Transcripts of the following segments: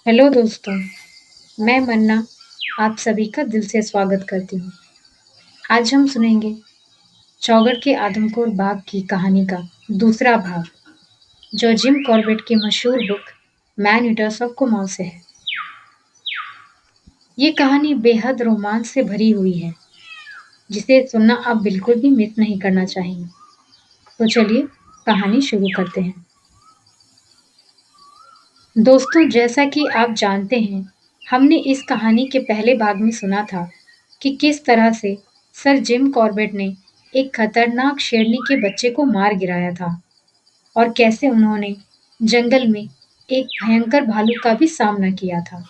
Hello दोस्तों, मैं मन्ना आप सभी का दिल से स्वागत करती हूँ। आज हम सुनेंगे चौगड़ के आदमखोर बाघ की कहानी का दूसरा भाग, जो जिम कॉर्बेट की मशहूर book man eaters of Kumaon से है। ये कहानी बेहद रोमांच से भरी हुई है, जिसे सुनना आप बिल्कुल भी मिस नहीं करना चाहेंगे। तो चलिए कहानी शुरू करते हैं। दोस्तों, जैसा कि आप जानते हैं, हमने इस कहानी के पहले भाग में सुना था कि किस तरह से सर जिम कॉर्बेट ने एक खतरनाक शेरनी के बच्चे को मार गिराया था और कैसे उन्होंने जंगल में एक भयंकर भालू का भी सामना किया था।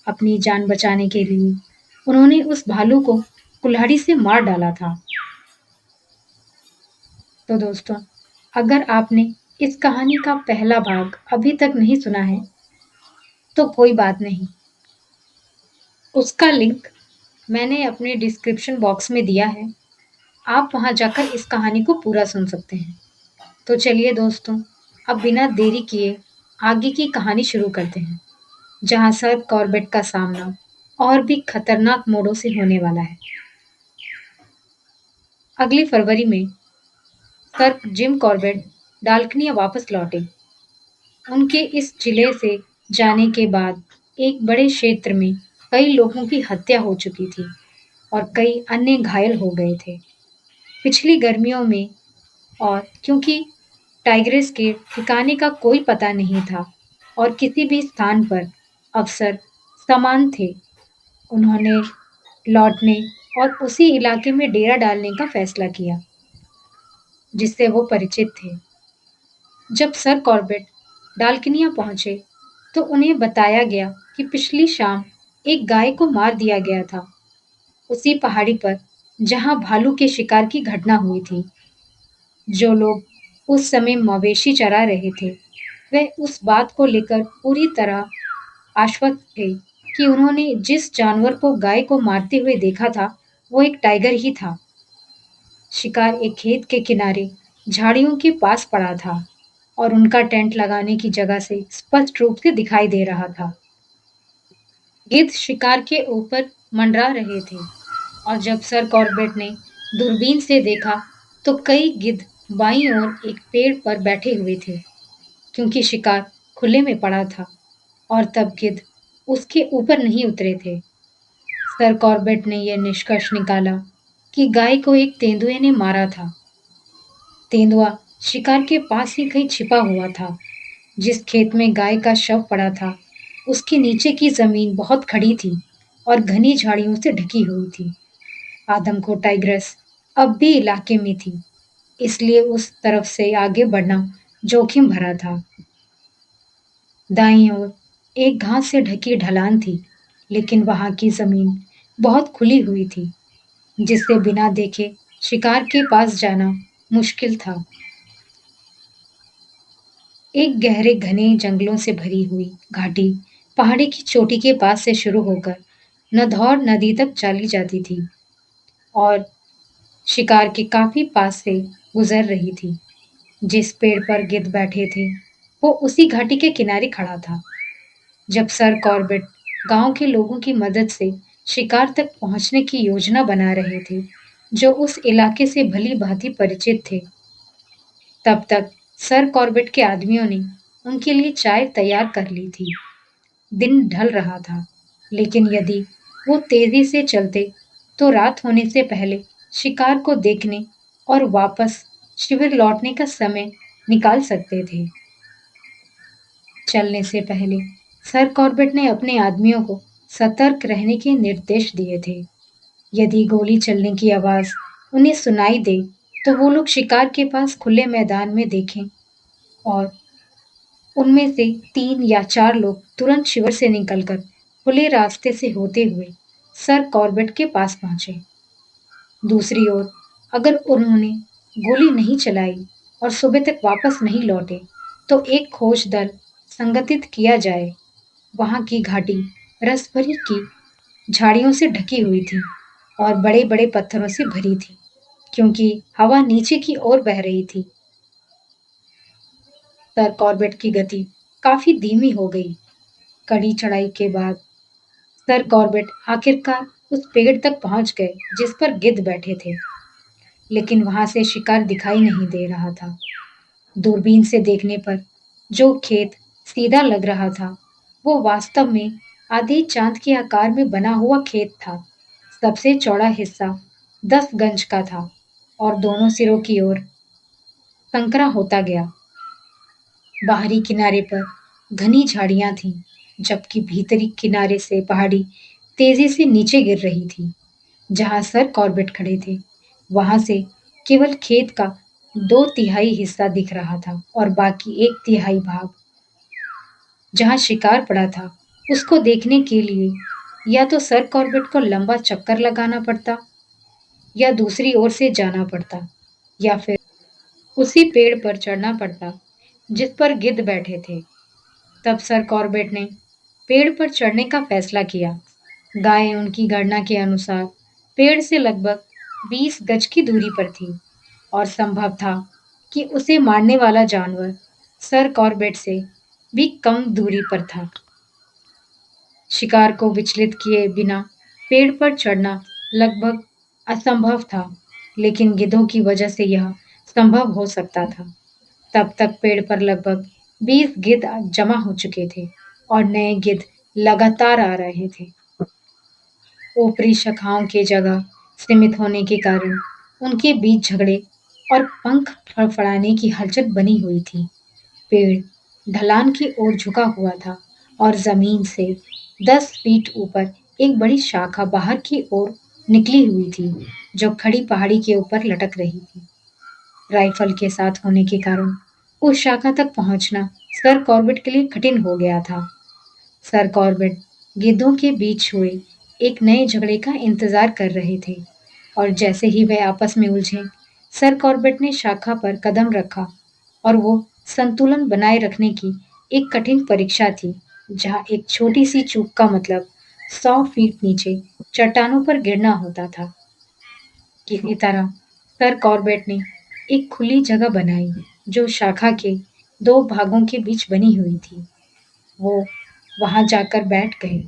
अपनी जान बचाने के लिए उन्होंने उस भालू को कुल्हाड़ी से मार डाला था। तो दोस्तों, अगर आपने इस कहानी का पहला भाग अभी तक नहीं सुना है, तो कोई बात नहीं। उसका लिंक मैंने अपने डिस्क्रिप्शन बॉक्स में दिया है। आप वहां जाकर इस कहानी को पूरा सुन सकते हैं। तो चलिए दोस्तों, अब बिना देरी किए आगे की कहानी शुरू करते हैं, जहां सर कॉर्बेट का सामना और भी खतरनाक मोड़ों से होने वाला है। अगली फरवरी में सर जिम कॉर्बेट डाल्कनिया वापस लौटे। उनके इस जिले से जाने के बाद एक बड़े क्षेत्र में कई लोगों की हत्या हो चुकी थी और कई अन्य घायल हो गए थे। पिछली गर्मियों में, और क्योंकि टाइग्रेस के ठिकाने का कोई पता नहीं था और किसी भी स्थान पर अफसर समान थे, उन्होंने लौटने और उसी इलाके में डेरा डालने का फैसला किया जिससे वो परिचित थे। जब सर कॉर्बेट डाल्कनिया पहुंचे तो उन्हें बताया गया कि पिछली शाम एक गाय को मार दिया गया था, उसी पहाड़ी पर जहां भालू के शिकार की घटना हुई थी। जो लोग उस समय मवेशी चरा रहे थे, वे उस बात को लेकर पूरी तरह आश्वस्त थे कि उन्होंने जिस जानवर को गाय को मारते हुए देखा था, वो एक टाइगर ही था। शिकार एक खेत के किनारे झाड़ियों के पास पड़ा था और उनका टेंट लगाने की जगह से स्पष्ट रूप से दिखाई दे रहा था। गिद्ध शिकार के ऊपर मंडरा रहे थे और जब सर कॉर्बेट ने दूरबीन से देखा तो कई गिद्ध बाईं ओर एक पेड़ पर बैठे हुए थे, क्योंकि शिकार खुले में पड़ा था और तब गिद्ध उसके ऊपर नहीं उतरे थे। सर कॉर्बेट ने यह निष्कर्ष निकाला कि गाय को एक तेंदुए ने मारा था। तेंदुआ शिकार के पास ही कहीं छिपा हुआ था। जिस खेत में गाय का शव पड़ा था, उसके नीचे की जमीन बहुत खड़ी थी और घनी झाड़ियों से ढकी हुई थी। आदमखोर टाइग्रेस अब भी इलाके में थी, इसलिए उस तरफ से आगे बढ़ना जोखिम भरा था। दाईं ओर एक घास से ढकी ढलान थी, लेकिन वहां की जमीन बहुत खुली हुई थी, जिससे बिना देखे शिकार के पास जाना मुश्किल था। एक गहरे घने जंगलों से भरी हुई घाटी पहाड़ी की चोटी के पास से शुरू होकर नधौर नदी तक चली जाती थी और शिकार के काफी पास से गुजर रही थी। जिस पेड़ पर गिद्ध बैठे थे, वो उसी घाटी के किनारे खड़ा था। जब सर कॉर्बेट गांव के लोगों की मदद से शिकार तक पहुंचने की योजना बना रहे थे, जो उस इलाके से भली भांति परिचित थे, तब तक सर कॉर्बेट के आदमियों ने उनके लिए चाय तैयार कर ली थी। दिन ढल रहा था, लेकिन यदि वो तेजी से चलते तो रात होने से पहले शिकार को देखने और वापस शिविर लौटने का समय निकाल सकते थे। चलने से पहले सर कॉर्बेट ने अपने आदमियों को सतर्क रहने के निर्देश दिए थे। यदि गोली चलने की आवाज उन्हें सुनाई दे, तो वो लोग शिकार के पास खुले मैदान में देखें और उनमें से 3 या 4 लोग तुरंत शिविर से निकलकर खुले रास्ते से होते हुए सर कॉर्बेट के पास पहुंचे। दूसरी ओर, अगर उन्होंने गोली नहीं चलाई और सुबह तक वापस नहीं लौटे, तो एक खोज दल संगठित किया जाए। वहां की घाटी रसभरी की झाड़ियों से ढकी हुई थी और बड़े-बड़े पत्थरों से भरी थी, क्योंकि हवा नीचे की ओर बह रही थी। सर कॉर्बेट की गति काफी धीमी हो गई कड़ी चढ़ाई के बाद सर कॉर्बेट आखिरकार उस पेड़ तक पहुंच गए जिस पर गिद्ध बैठे थे, लेकिन वहां से शिकार दिखाई नहीं दे रहा था। दूरबीन से देखने पर जो खेत सीधा लग रहा था, वो वास्तव में आधे चांद के आकार में बना हुआ खेत था। सबसे चौड़ा हिस्सा 10 गज का था और दोनों सिरों की ओर संकरा होता गया। बाहरी किनारे पर घनी झाड़ियां थीं, जबकि भीतरी किनारे से पहाड़ी तेजी से नीचे गिर रही थी। जहां सर कॉर्बेट खड़े थे, वहां से केवल खेत का 2/3 हिस्सा दिख रहा था और बाकी 1/3 भाग जहां शिकार पड़ा था, उसको देखने के लिए या तो सर कॉर्बेट को लंबा चक्कर लगाना पड़ता या दूसरी ओर से जाना पड़ता या फिर उसी पेड़ पर चढ़ना पड़ता जिस पर गिद्ध बैठे थे। तब सर कॉर्बेट ने पेड़ पर चढ़ने का फैसला किया। गाय उनकी गणना के अनुसार पेड़ से लगभग 20 गज की दूरी पर थी और संभव था कि उसे मारने वाला जानवर सर कॉर्बेट से भी कम दूरी पर था। शिकार को विचलित किए बिना पेड़ पर चढ़ना लगभग असंभव था, लेकिन गिद्धों की वजह से यह संभव हो सकता था। तब तक पेड़ पर लगभग 20 गिद्ध जमा हो चुके थे और नए गिद्ध लगातार आ रहे थे। ऊपरी शाखाओं की जगह सीमित होने के कारण उनके बीच झगड़े और पंख फड़फड़ाने की हलचल बनी हुई थी। पेड़ ढलान की ओर झुका हुआ था और जमीन से 10 फीट ऊपर एक बड़ी शाखा बाहर की ओर निकली हुई थी, जो खड़ी पहाड़ी के ऊपर लटक रही थी। राइफल के साथ होने के कारण उस शाखा तक पहुंचना सर कॉर्बेट के लिए कठिन हो गया था। सर कॉर्बेट गिद्धों के बीच हुए एक नए झगड़े का इंतजार कर रहे थे और जैसे ही वे आपस में उलझे, सर कॉर्बेट ने शाखा पर कदम रखा और वो संतुलन बनाए रखने की एक कठिन परीक्षा थी, जहाँ एक छोटी सी चूक का मतलब 100 फीट नीचे चट्टानों पर गिरना होता था। किसी तरह सर कॉर्बेट ने एक खुली जगह बनाई जो शाखा के 2 भागों के बीच बनी हुई थी। वो वहां जाकर बैठ गए।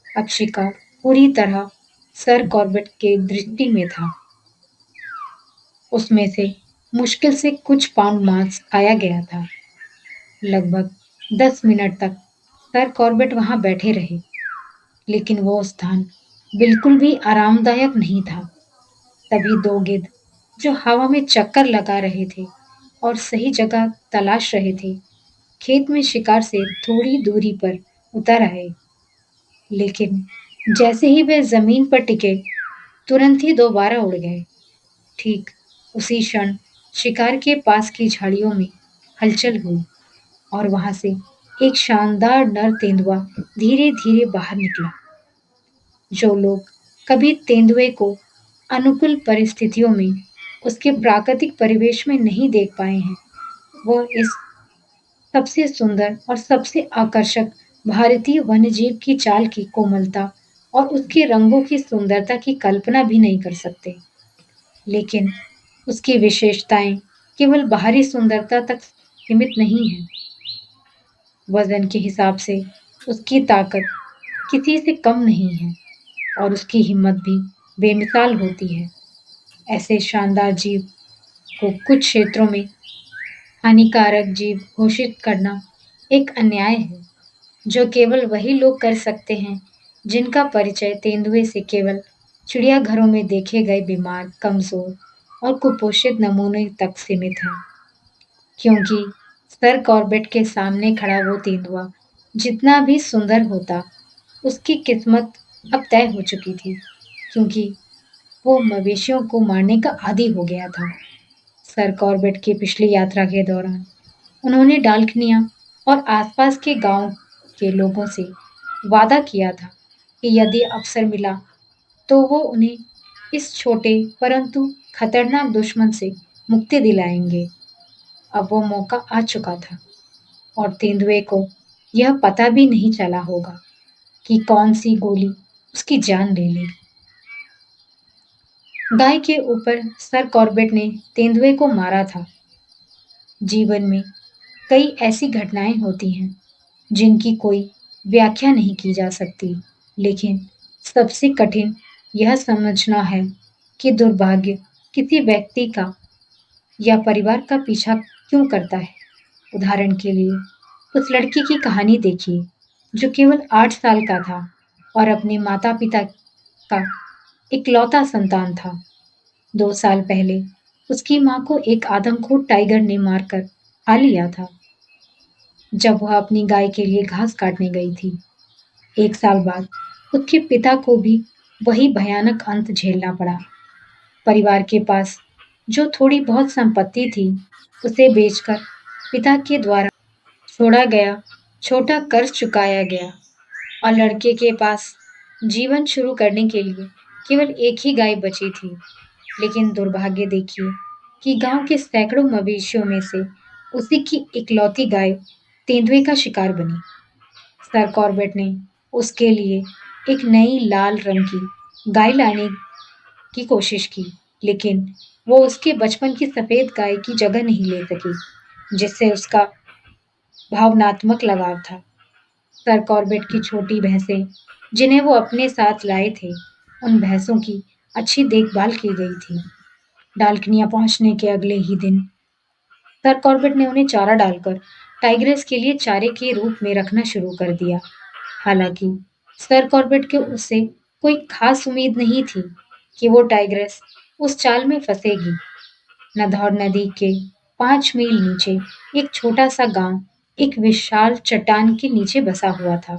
अब शिकार पूरी तरह सर कॉर्बेट के दृष्टि में था। उसमें से मुश्किल से कुछ पाउंड मांस खाया गया था। लगभग 10 मिनट तक सर कॉर्बेट वहां बैठे रहे, लेकिन वो स्थान बिल्कुल भी आरामदायक नहीं था। तभी 2 गिद्ध जो हवा में चक्कर लगा रहे थे और सही जगह तलाश रहे थे, खेत में शिकार से थोड़ी दूरी पर उतर आए। लेकिन जैसे ही वे जमीन पर टिके, तुरंत ही दोबारा उड़ गए। ठीक उसी क्षण शिकार के पास की झाड़ियों में हलचल हुई और वहां से एक शानदार नर तेंदुआ धीरे धीरे बाहर निकला। जो लोग कभी तेंदुए को अनुकूल परिस्थितियों में उसके प्राकृतिक परिवेश में नहीं देख पाए हैं, वो इस सबसे सुंदर और सबसे आकर्षक भारतीय वन्यजीव की चाल की कोमलता और उसके रंगों की सुंदरता की कल्पना भी नहीं कर सकते। लेकिन उसकी विशेषताएं केवल बाहरी सुंदरता तक सीमित नहीं हैं। वजन के हिसाब से उसकी ताकत किसी से कम नहीं है और उसकी हिम्मत भी बेमिसाल होती है। ऐसे शानदार जीव को कुछ क्षेत्रों में हानिकारक जीव घोषित करना एक अन्याय है, जो केवल वही लोग कर सकते हैं जिनका परिचय तेंदुए से केवल चिड़ियाघरों में देखे गए बीमार, कमजोर और कुपोषित नमूने तक सीमित है। क्योंकि सर कॉर्बेट के सामने खड़ा वो तेंदुआ जितना भी सुंदर होता, उसकी किस्मत अब तय हो चुकी थी, क्योंकि वो मवेशियों को मारने का आदी हो गया था। सर कॉर्बेट की पिछली यात्रा के दौरान उन्होंने डाल्कनिया और आसपास के गांव के लोगों से वादा किया था कि यदि अवसर मिला तो वो उन्हें इस छोटे परंतु खतरनाक दुश्मन से मुक्ति दिलाएंगे। अब वो मौका आ चुका था और तेंदुए को यह पता भी नहीं चला होगा कि कौन सी गोली उसकी जान ले ली। गाय के ऊपर सर कॉर्बेट ने तेंदुए को मारा था। जीवन में कई ऐसी घटनाएं होती हैं जिनकी कोई व्याख्या नहीं की जा सकती, लेकिन सबसे कठिन यह समझना है कि दुर्भाग्य किसी व्यक्ति का या परिवार का पीछा क्यों करता है। उदाहरण के लिए, उस लड़के की कहानी देखिए, जो केवल 8 साल का था और अपने माता-पिता का इकलौता संतान था। 2 साल पहले उसकी माँ को एक आदमखोर टाइगर ने मारकर खा लिया था, जब वह अपनी गाय के लिए घास काटने गई थी। 1 साल बाद उसके पिता को भी वही भयानक अंत झेलना पड़ा। परिवार के पास जो थोड़ी बहुत संपत्ति थी, उसे बेचकर पिता के द्वारा छोड़ा गया छोटा कर्ज चुकाया गया और लड़के के पास जीवन शुरू करने के लिए केवल एक ही गाय बची थी। लेकिन दुर्भाग्य देखिए कि गांव के सैकड़ों मवेशियों में से उसी की इकलौती गाय तेंदुए का शिकार बनी। सर कॉर्बेट ने उसके लिए एक नई लाल रंग की गाय लाने की कोशिश की, लेकिन वो उसके बचपन की सफेद गाय की जगह नहीं ले सकी, जिससे उसका भावनात्मक लगाव था। सर कॉर्बेट की छोटी भैंसें, जिन्हें वो अपने साथ लाए थे, उन भैंसों की अच्छी देखभाल की गई थी। डाल्कनिया पहुंचने के अगले ही दिन सर कॉर्बेट ने उन्हें चारा डालकर टाइग्रेस के लिए चारे के रूप में रखना शुरू कर दिया। हालांकि सर कॉर्बेट के उससे कोई खास उम्मीद नहीं थी कि वो टाइग्रेस उस चाल में फंसेगी। नदौर नदी के 5 मील नीचे एक छोटा सा गांव एक विशाल चट्टान के नीचे बसा हुआ था,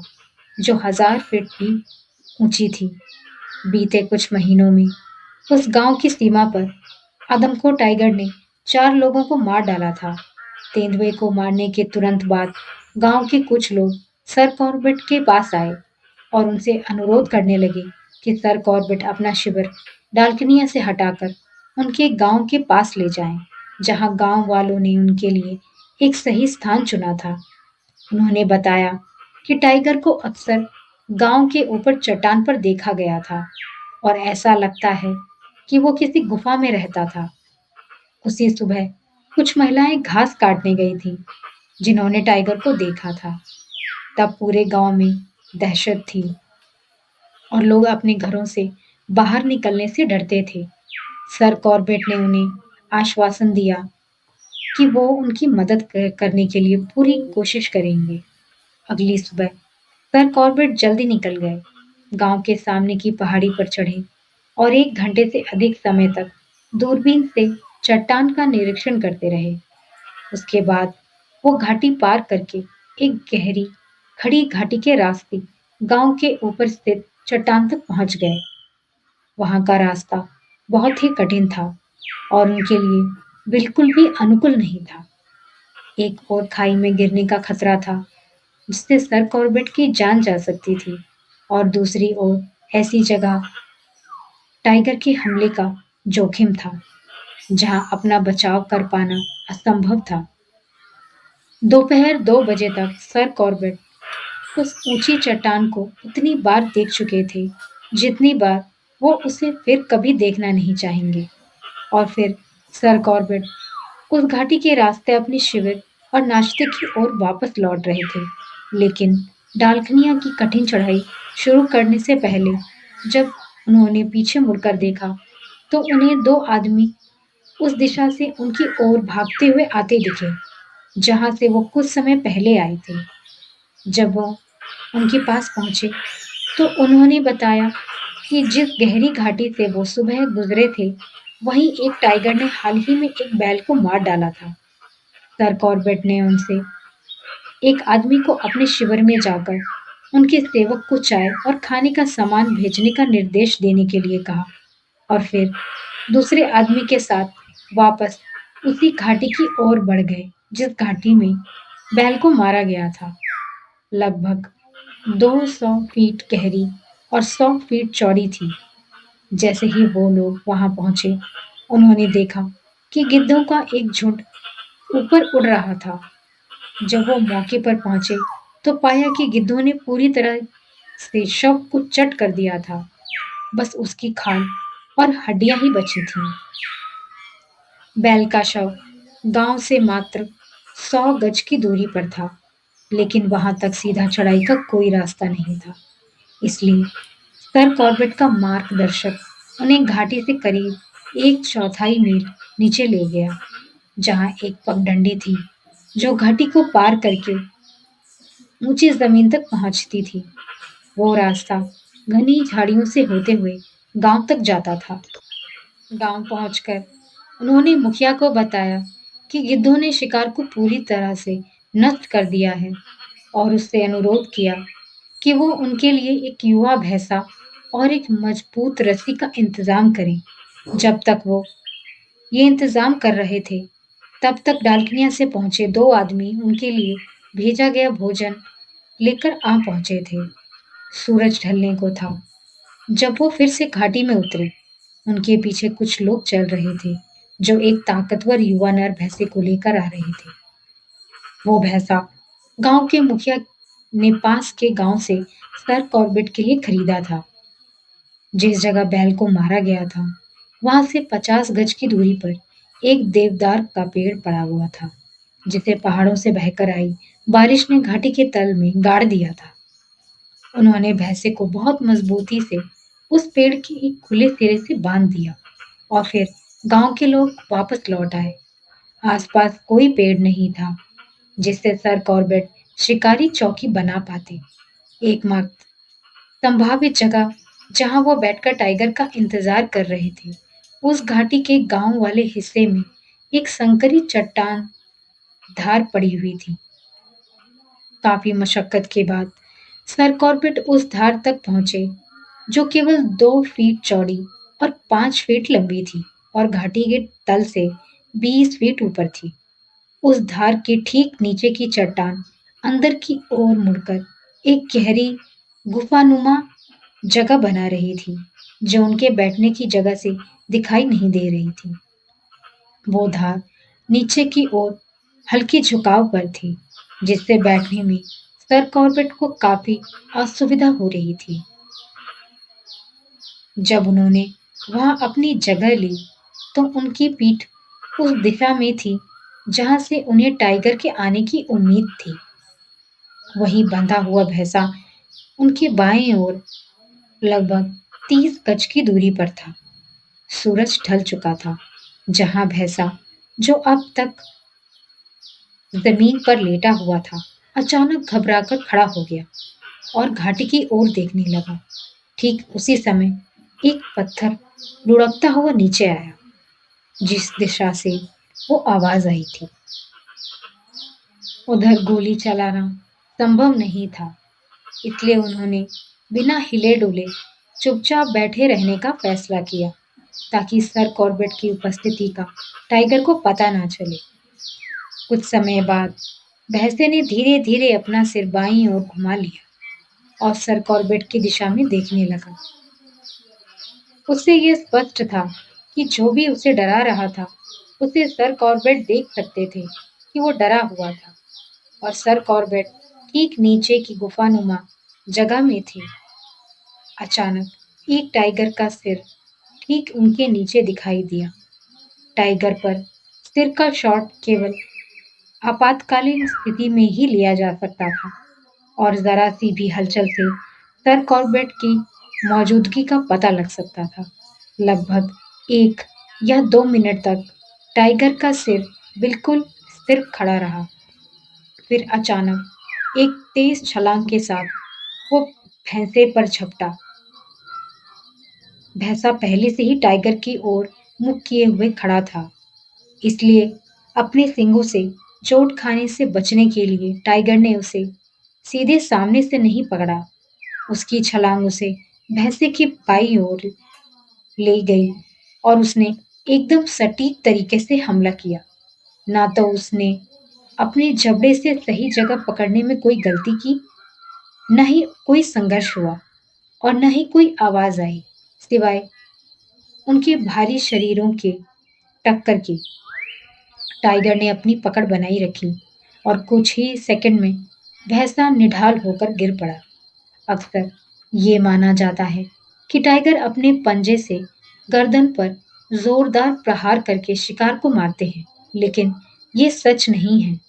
जो 1000 फीट भी ऊंची थी। बीते कुछ महीनों में उस गांव की सीमा पर आदमखोर टाइगर ने 4 लोगों को मार डाला था। तेंदुए को मारने के तुरंत बाद गांव के कुछ लोग सर कॉर्बेट के पास आए और उनसे अनुरोध करने लगे कि सर कॉर्बेट अपना शिविर डाल्कनिया से हटाकर उनके गांव के पास ले जाएं, जहां गांव वालों ने उनके लिए एक सही स्थान चुना था। उन्होंने बताया कि टाइगर को अक्सर गांव के ऊपर चट्टान पर देखा गया था और ऐसा लगता है कि वो किसी गुफा में रहता था। उसी सुबह कुछ महिलाएं घास काटने गई थीं, जिन्होंने टाइगर को देखा था। तब पूरे गांव में दहशत थी और लोग अपने घरों से बाहर निकलने से डरते थे। सर कॉर्बेट ने उन्हें आश्वासन दिया कि वो उनकी मदद करने के लिए पूरी कोशिश करेंगे। अगली सुबह सर कॉर्बेट जल्दी निकल गए, गांव के सामने की पहाड़ी पर चढ़े और 1 घंटे से अधिक समय तक दूरबीन से चट्टान का निरीक्षण करते रहे। उसके बाद वो घाटी पार करके एक गहरी खड़ी घाटी के रास्ते गांव के ऊपर स्थित चट्टान तक पहुंच गए। वहां का रास्ता बहुत ही कठिन था और उनके लिए बिल्कुल भी अनुकूल नहीं था। एक ओर खाई में गिरने का खतरा था, जिससे सर कॉर्बेट की जान जा सकती थी, और दूसरी ओर ऐसी जगह टाइगर के हमले का जोखिम था, जहां अपना बचाव कर पाना असंभव था। दोपहर 2 बजे तक सर कॉर्बेट उस ऊंची चट्टान को उतनी बार देख चुके थे, जितनी बार वो उसे फिर कभी देखना नहीं चाहेंगे। और फिर सर कॉर्बेट उस घाटी के रास्ते अपने शिविर और नाश्ते की ओर वापस लौट रहे थे। लेकिन डाल्कनिया की कठिन चढ़ाई शुरू करने से पहले जब उन्होंने पीछे मुड़कर देखा, तो उन्हें 2 आदमी उस दिशा से उनकी ओर भागते हुए आते दिखे, जहां से वो कुछ समय पहले आए थे। जब वो उनके पास पहुंचे, तो उन्होंने बताया कि जिस गहरी घाटी से वो सुबह गुजरे थे, वहीं एक टाइगर ने हाल ही में एक बैल को मार डाला था। सर कॉर्बेट ने उनसे एक आदमी को अपने शिविर में जाकर उनके सेवक को चाय और खाने का सामान भेजने का निर्देश देने के लिए कहा, और फिर दूसरे आदमी के साथ वापस उसी घाटी की ओर बढ़ गए, जिस घाटी में बैल को मारा गया था। लगभग 200 फीट गहरी और 100 फीट चौड़ी थी। जैसे ही वो लोग वहां पहुंचे, उन्होंने देखा कि गिद्धों का एक झुंड ऊपर उड़ रहा था। जब वो मौके पर पहुंचे, तो पाया कि गिद्धों ने पूरी तरह से शव को चट कर दिया था। बस उसकी खाल और हड्डियां ही बची थीं। बैल का शव गांव से मात्र 100 गज की दूरी पर था। लेकिन वहां तक सीधा चढ़ाई का कोई रास्ता नहीं था। इसलिए सर कॉर्बेट का मार्गदर्शक उन्हें घाटी से करीब एक चौथाई मील नीचे ले गया, जहां एक पगडंडी थी जो घाटी को पार करके ऊंची जमीन तक पहुंचती थी। वो रास्ता घनी झाड़ियों से होते हुए गांव तक जाता था। गांव पहुंचकर उन्होंने मुखिया को बताया कि गिद्धों ने शिकार को पूरी तरह से नष्ट कर दिया है और उससे अनुरोध किया कि वो उनके लिए एक युवा भैंसा और एक मजबूत रस्सी का इंतजाम करें। जब तक वो ये इंतजाम कर रहे थे, तब तक डालकनिया से पहुंचे दो आदमी उनके लिए भेजा गया भोजन लेकर आ पहुंचे थे। सूरज ढलने को था जब वो फिर से घाटी में उतरे। उनके पीछे कुछ लोग चल रहे थे जो एक ताकतवर युवा नर भैंसे को लेकर आ रहे थे। वो भैंसा गांव के मुखिया ने पास के गांव से सर कॉर्बेट के लिए खरीदा था। जिस जगह बैल को मारा गया था, वहां से 50 गज की दूरी पर एक देवदार का पेड़ पड़ा हुआ था, जिसे पहाड़ों से बहकर आई बारिश ने घाटी के तल में गाड़ दिया था। उन्होंने भैंसे को बहुत मजबूती से उस पेड़ के एक खुले सिरे से बांध दिया और फिर गांव के लोग वापस लौट आए। आसपास कोई पेड़ नहीं था जिससे सर कॉर्बेट शिकारी चौकी बना पाते। एकमात्र संभावित जगह जहां वो बैठकर टाइगर का इंतजार कर रहे थे, उस घाटी के गांव वाले हिस्से में एक संकरी चट्टान धार पड़ी हुई थी। काफी मशक्कत के बाद सर कॉर्बेट उस धार तक पहुंचे, जो केवल 2 फीट चौड़ी और 5 फीट लंबी थी और घाटी के तल से 20 फीट ऊपर थी। उस धार के ठीक नीचे की चट्टान अंदर की ओर मुड़कर एक गहरी गुफानुमा जगह बना रही थी, जो उनके बैठने की जगह से दिखाई नहीं दे रही थी। वो धार नीचे की ओर हल्की झुकाव पर थी, जिससे बैठने में सर कॉर्बेट को काफी असुविधा हो रही थी। जब उन्होंने वहां अपनी जगह ली, तो उनकी पीठ उस दिशा में थी जहां से उन्हें टाइगर के आने की उम्मीद थी। वहीं बंधा हुआ भैंसा उनके बाएं ओर लगभग 30 गज की दूरी पर था। सूरज ढल चुका था। जहां भैंसा, जो अब तक जमीन पर लेटा हुआ था, अचानक घबराकर खड़ा हो गया और घाटी की ओर देखने लगा। ठीक उसी समय एक पत्थर लुढ़कता हुआ नीचे आया, जिस दिशा से वो आवाज आई थी। उधर गोली चलाना संभव नहीं था, इसलिए उन्होंने बिना हिले डुले चुपचाप बैठे रहने का फैसला किया, ताकि सर कॉर्बेट की उपस्थिति का टाइगर को पता ना चले। कुछ समय बाद भैंसे ने धीरे धीरे अपना सिर बाईं ओर घुमा लिया और सर कॉर्बेट की दिशा में देखने लगा। उससे ये स्पष्ट था कि जो भी उसे डरा रहा था, उसे सर कॉर्बेट देख सकते थे कि वो डरा हुआ था और सर कॉर्बेट ठीक नीचे की गुफानुमा जगह में थे। अचानक एक टाइगर का सिर ठीक उनके नीचे दिखाई दिया। टाइगर पर सिर का शॉट केवल आपातकालीन स्थिति में ही लिया जा सकता था और जरा सी भी हलचल से सर कॉर्बेट की मौजूदगी का पता लग सकता था। लगभग 1 या 2 मिनट तक टाइगर का सिर बिल्कुल स्थिर खड़ा रहा। फिर अचानक एक तेज छलांग के साथ वो भैंसे पर झपटा। भैंसा पहले से ही टाइगर की ओर मुख किए हुए खड़ा था, इसलिए अपने सींगों से चोट खाने से बचने के लिए टाइगर ने उसे सीधे सामने से नहीं पकड़ा। उसकी छलांग उसे भैंसे की बाईं ओर ले गई और उसने एकदम सटीक तरीके से हमला किया। ना तो उसने अपने जबड़े से सही जगह पकड़ने में कोई गलती की, न ही कोई संघर्ष हुआ और न ही कोई आवाज आई, सिवाय उनके भारी शरीरों के टक्कर की। टाइगर ने अपनी पकड़ बनाई रखी और कुछ ही सेकंड में भैंसा निढाल होकर गिर पड़ा। अक्सर ये माना जाता है कि टाइगर अपने पंजे से गर्दन पर जोरदार प्रहार करके शिकार को मारते हैं, लेकिन ये सच नहीं है।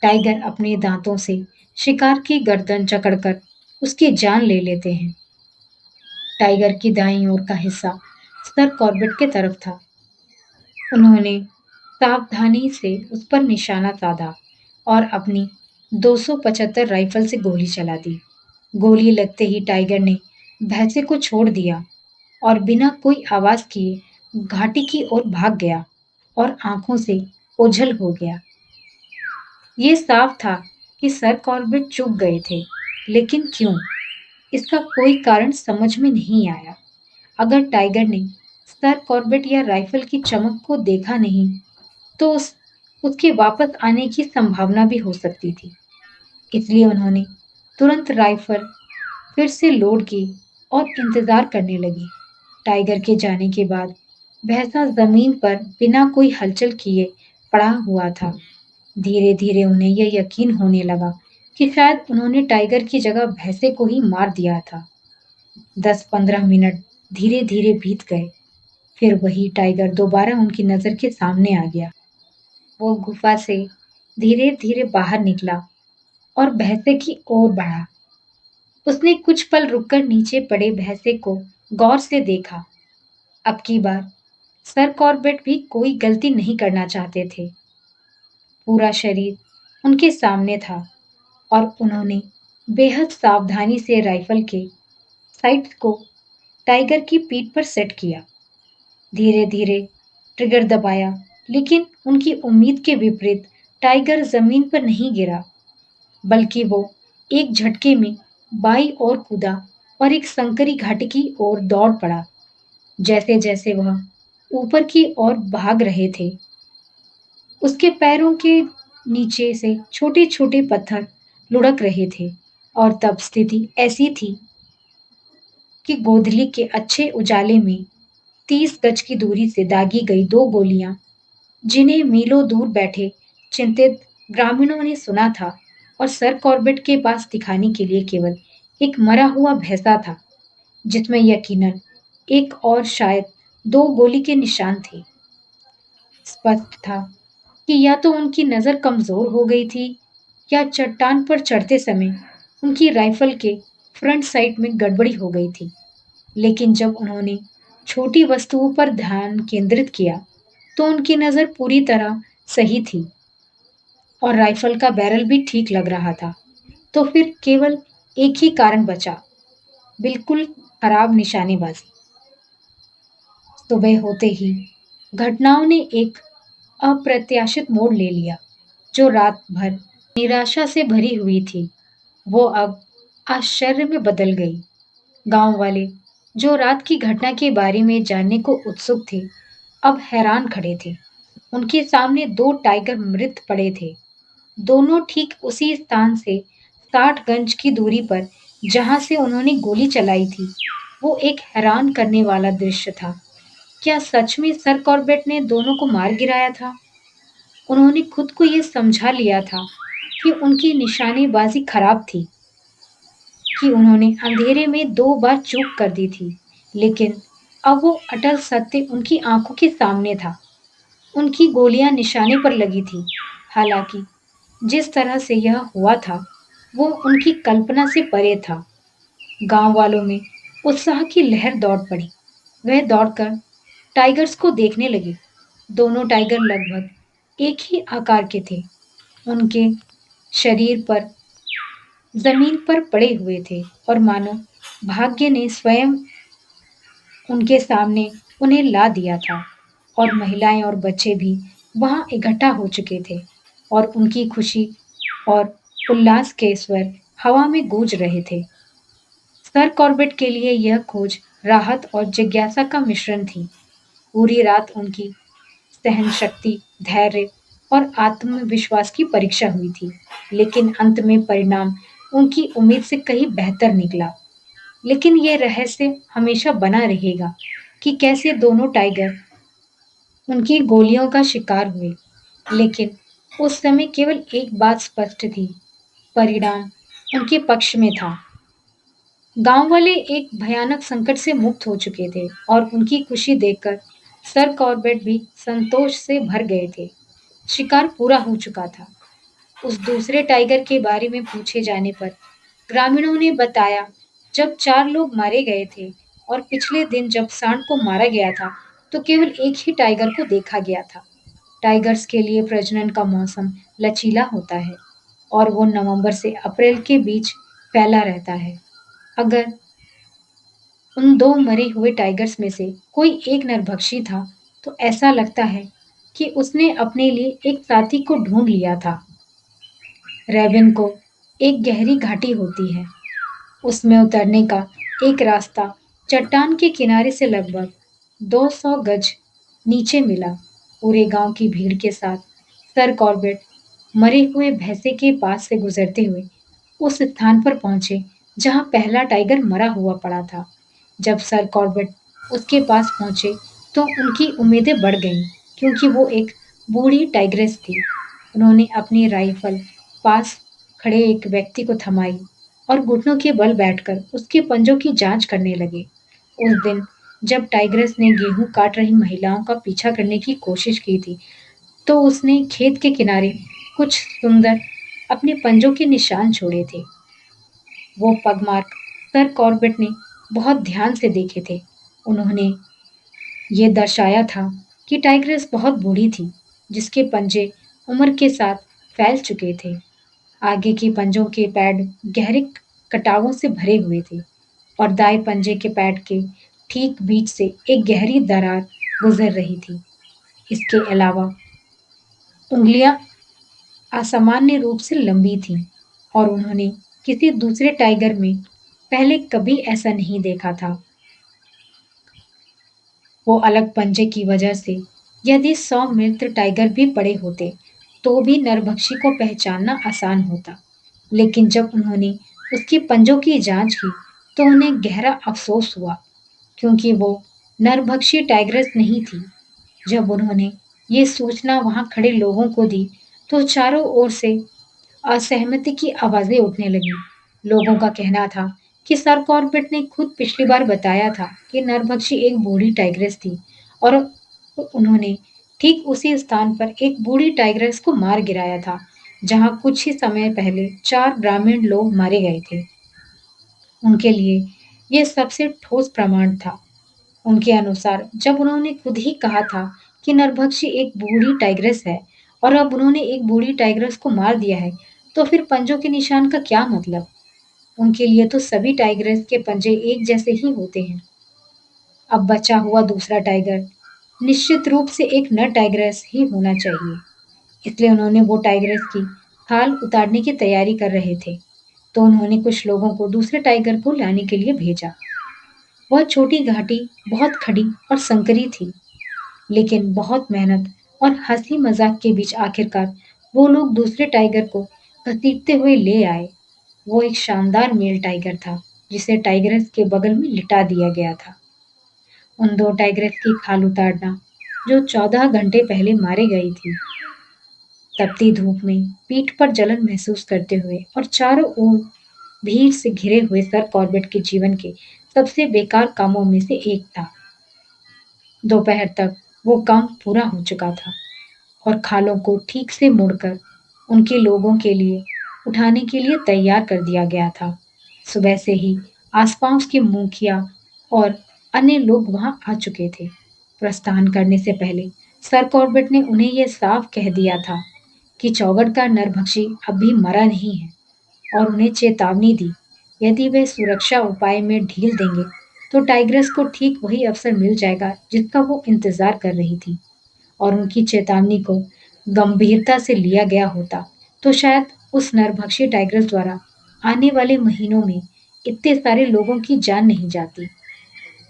टाइगर अपने दांतों से शिकार की गर्दन जकड़कर उसकी जान ले लेते हैं। टाइगर की दाईं ओर का हिस्सा सर कॉर्बेट के तरफ था। उन्होंने सावधानी से उस पर निशाना साधा और अपनी 275 राइफल से गोली चला दी। गोली लगते ही टाइगर ने भैंसे को छोड़ दिया और बिना कोई आवाज किए घाटी की ओर भाग गया और आंखों से ओझल हो गया। ये साफ था कि सर कॉर्बेट चूक गए थे, लेकिन क्यों? इसका कोई कारण समझ में नहीं आया। अगर टाइगर ने सर कॉर्बेट या राइफल की चमक को देखा नहीं, तो उसके वापस आने की संभावना भी हो सकती थी। इसलिए उन्होंने तुरंत राइफल फिर से लोड की और इंतजार करने लगी। टाइगर के जाने के बाद भैंसा जमीन पर बिना कोई हलचल किए पड़ा हुआ था। धीरे धीरे उन्हें यह यकीन होने लगा कि शायद उन्होंने टाइगर की जगह भैंसे को ही मार दिया था। 10-15 मिनट धीरे धीरे बीत गए। फिर वही टाइगर दोबारा उनकी नजर के सामने आ गया। वो गुफा से धीरे धीरे बाहर निकला और भैंसे की ओर बढ़ा। उसने कुछ पल रुककर नीचे पड़े भैंसे को गौर से देखा। अब की बार सर कॉर्बेट भी कोई गलती नहीं करना चाहते थे। पूरा शरीर उनके सामने था और उन्होंने बेहद सावधानी से राइफल के साइट्स को टाइगर की पीठ पर सेट किया। धीरे धीरे ट्रिगर दबाया, लेकिन उनकी उम्मीद के विपरीत टाइगर जमीन पर नहीं गिरा, बल्कि वो एक झटके में बाईं ओर कूदा और एक संकरी घाटी की ओर दौड़ पड़ा। जैसे जैसे वह ऊपर की ओर भाग रहे थे, उसके पैरों के नीचे से छोटे छोटे पत्थर लुढ़क रहे थे और तब स्थिति ऐसी थी कि गोधली के अच्छे उजाले में 30 गज की दूरी से दागी गई दो गोलियां, जिन्हें मीलों दूर बैठे चिंतित ग्रामीणों ने सुना था और सर कॉर्बेट के पास दिखाने के लिए केवल एक मरा हुआ भैंसा था, जिसमें यकीनन एक और शायद दो गोली के निशान थे। स्पष्ट था कि या तो उनकी नज़र कमज़ोर हो गई थी या चट्टान पर चढ़ते समय उनकी राइफल के फ्रंट साइड में गड़बड़ी हो गई थी। लेकिन जब उन्होंने छोटी वस्तुओं पर ध्यान केंद्रित किया, तो उनकी नज़र पूरी तरह सही थी और राइफल का बैरल भी ठीक लग रहा था। तो फिर केवल एक ही कारण बचा, बिल्कुल खराब निशानेबाजी। सुबह होते ही घटनाओं ने एक अप्रत्याशित मोड़ ले लिया। जो रात भर निराशा से भरी हुई थी, वो अब आश्चर्य में बदल गई। गांव वाले, जो रात की घटना के बारे में जानने को उत्सुक थे, अब हैरान खड़े थे। उनके सामने दो टाइगर मृत पड़े थे, दोनों ठीक उसी स्थान से 60 गज की दूरी पर जहां से उन्होंने गोली चलाई थी। वो एक हैरान करने वाला दृश्य था। क्या सच में सर कॉर्बेट ने दोनों को मार गिराया था? उन्होंने खुद को ये समझा लिया था कि उनकी निशानेबाजी खराब थी, कि उन्होंने अंधेरे में 2 बार चूक कर दी थी, लेकिन अब वो अटल सत्य उनकी आंखों के सामने था। उनकी गोलियां निशाने पर लगी थी। हालांकि जिस तरह से यह हुआ था, वो उनकी कल्पना से परे था। गांव वालों में उत्साह की लहर दौड़ पड़ी। वह दौड़कर टाइगर्स को देखने लगे। दोनों टाइगर लगभग एक ही आकार के थे। उनके शरीर पर जमीन पर पड़े हुए थे और मानो भाग्य ने स्वयं उनके सामने उन्हें ला दिया था। और महिलाएं और बच्चे भी वहां इकट्ठा हो चुके थे और उनकी खुशी और उल्लास के स्वर हवा में गूंज रहे थे। सर कॉर्बेट के लिए यह खोज राहत और जिज्ञासा का मिश्रण थी। पूरी रात उनकी सहन शक्ति, धैर्य और आत्मविश्वास की परीक्षा हुई थी, लेकिन अंत में परिणाम उनकी उम्मीद से कहीं बेहतर निकला। लेकिन ये रहस्य हमेशा बना रहेगा कि कैसे दोनों टाइगर उनकी गोलियों का शिकार हुए। लेकिन उस समय केवल एक बात स्पष्ट थी, परिणाम उनके पक्ष में था। गांव वाले एक भयानक संकट से मुक्त हो चुके थे और उनकी खुशी देखकर सर कॉर्बेट भी संतोष से भर गए थे। शिकार पूरा हो चुका था। उस दूसरे टाइगर के बारे में पूछे जाने पर ग्रामीणों ने बताया, जब 4 लोग मारे गए थे और पिछले दिन जब सांड को मारा गया था, तो केवल एक ही टाइगर को देखा गया था। टाइगर्स के लिए प्रजनन का मौसम लचीला होता है और वो नवंबर से अप्रैल के बीच फैला रहता है। अगर उन 2 मरे हुए टाइगर्स में से कोई एक नरभक्षी था, तो ऐसा लगता है कि उसने अपने लिए एक साथी को ढूँढ लिया था। रैबिन को एक गहरी घाटी होती है। उसमें उतरने का एक रास्ता चट्टान के किनारे से लगभग 200 गज नीचे मिला। पूरे गांव की भीड़ के साथ सर कॉर्बेट मरे हुए भैंसे के पास से गुजरते हुए उस स्थान पर पहुंचे जहां पहला टाइगर मरा हुआ पड़ा था। जब सर कॉर्बेट उसके पास पहुंचे तो उनकी उम्मीदें बढ़ गईं क्योंकि वो एक बूढ़ी टाइग्रेस थी। उन्होंने अपनी राइफल पास खड़े एक व्यक्ति को थमाई और घुटनों के बल बैठकर उसके पंजों की जांच करने लगे। उस दिन जब टाइग्रेस ने गेहूं काट रही महिलाओं का पीछा करने की कोशिश की थी, तो उसने खेत के किनारे कुछ सुंदर अपने पंजों के निशान छोड़े थे। वो पगमार्क सर कॉर्बेट ने बहुत ध्यान से देखे थे। उन्होंने ये दर्शाया था कि टाइग्रेस बहुत बूढ़ी थी, जिसके पंजे उम्र के साथ फैल चुके थे। आगे के पंजों के पैड गहरे कटावों से भरे हुए थे और दाएं पंजे के पैड के ठीक बीच से एक गहरी दरार गुजर रही थी। इसके अलावा उंगलियां असामान्य रूप से लंबी थीं और उन्होंने किसी दूसरे टाइगर में पहले कभी ऐसा नहीं देखा था। वो अलग पंजे की वजह से यदि 100 मित्र टाइगर भी पड़े होते, तो भी नरभक्षी को पहचानना आसान होता। लेकिन जब उन्होंने उसके पंजों की जांच की, तो उन्हें गहरा अफसोस हुआ, क्योंकि वो नरभक्षी टाइग्रेस नहीं थी। जब उन्होंने ये सूचना वहां खड़े लोगों को दी, तो चारों ओर से असहमति की आवाजें उठने लगीं। लोगों का कहना था कि सर कॉर्बेट ने खुद पिछली बार बताया था कि नरभक्षी एक बूढ़ी टाइग्रेस थी और उन्होंने ठीक उसी स्थान पर एक बूढ़ी टाइग्रेस को मार गिराया था, जहां कुछ ही समय पहले 4 ग्रामीण लोग मारे गए थे। उनके लिए ये सबसे ठोस प्रमाण था। उनके अनुसार जब उन्होंने खुद ही कहा था कि नरभक्षी एक बूढ़ी टाइग्रेस है और अब उन्होंने एक बूढ़ी टाइग्रेस को मार दिया है, तो फिर पंजों के निशान का क्या मतलब? उनके लिए तो सभी टाइग्रेस के पंजे एक जैसे ही होते हैं। अब बचा हुआ दूसरा टाइगर निश्चित रूप से एक नर टाइग्रेस ही होना चाहिए। इसलिए उन्होंने वो टाइग्रेस की खाल उतारने की तैयारी कर रहे थे। तो उन्होंने कुछ लोगों को दूसरे टाइगर को लाने के लिए भेजा। वह छोटी घाटी बहुत खड़ी और संकरी थी, लेकिन बहुत मेहनत और हंसी मजाक के बीच आखिरकार वो लोग दूसरे टाइगर को घसीटते हुए ले आए। वो एक शानदार मेल टाइगर था, जिसे टाइग्रेस के बगल में लिटा दिया गया था। उन 2 टाइग्रेस की खाल उतारना, जो 14 घंटे पहले मारे गई थी, तपती धूप में पीठ पर जलन महसूस करते हुए और चारों ओर भीड़ से घिरे हुए सर कॉर्बेट के जीवन के सबसे बेकार कामों में से एक था। दोपहर तक वो काम पूरा हो चुका था और खालों को ठीक से मुड़कर उनके लोगों के लिए उठाने के लिए तैयार कर दिया गया था। सुबह से ही आसपास के मुखिया और अन्य लोग वहां आ चुके थे। प्रस्थान करने से पहले सर कॉर्बेट ने उन्हें यह साफ कह दिया था कि चौगढ़ का नरभक्षी अभी मरा नहीं है और उन्हें चेतावनी दी, यदि वे सुरक्षा उपाय में ढील देंगे, तो टाइग्रेस को ठीक वही अवसर मिल जाएगा जिसका वो इंतजार कर रही थी। और उनकी चेतावनी को गंभीरता से लिया गया होता, तो शायद उस नरभक्षी टाइग्रेस द्वारा आने वाले महीनों में इतने सारे लोगों की जान नहीं जाती।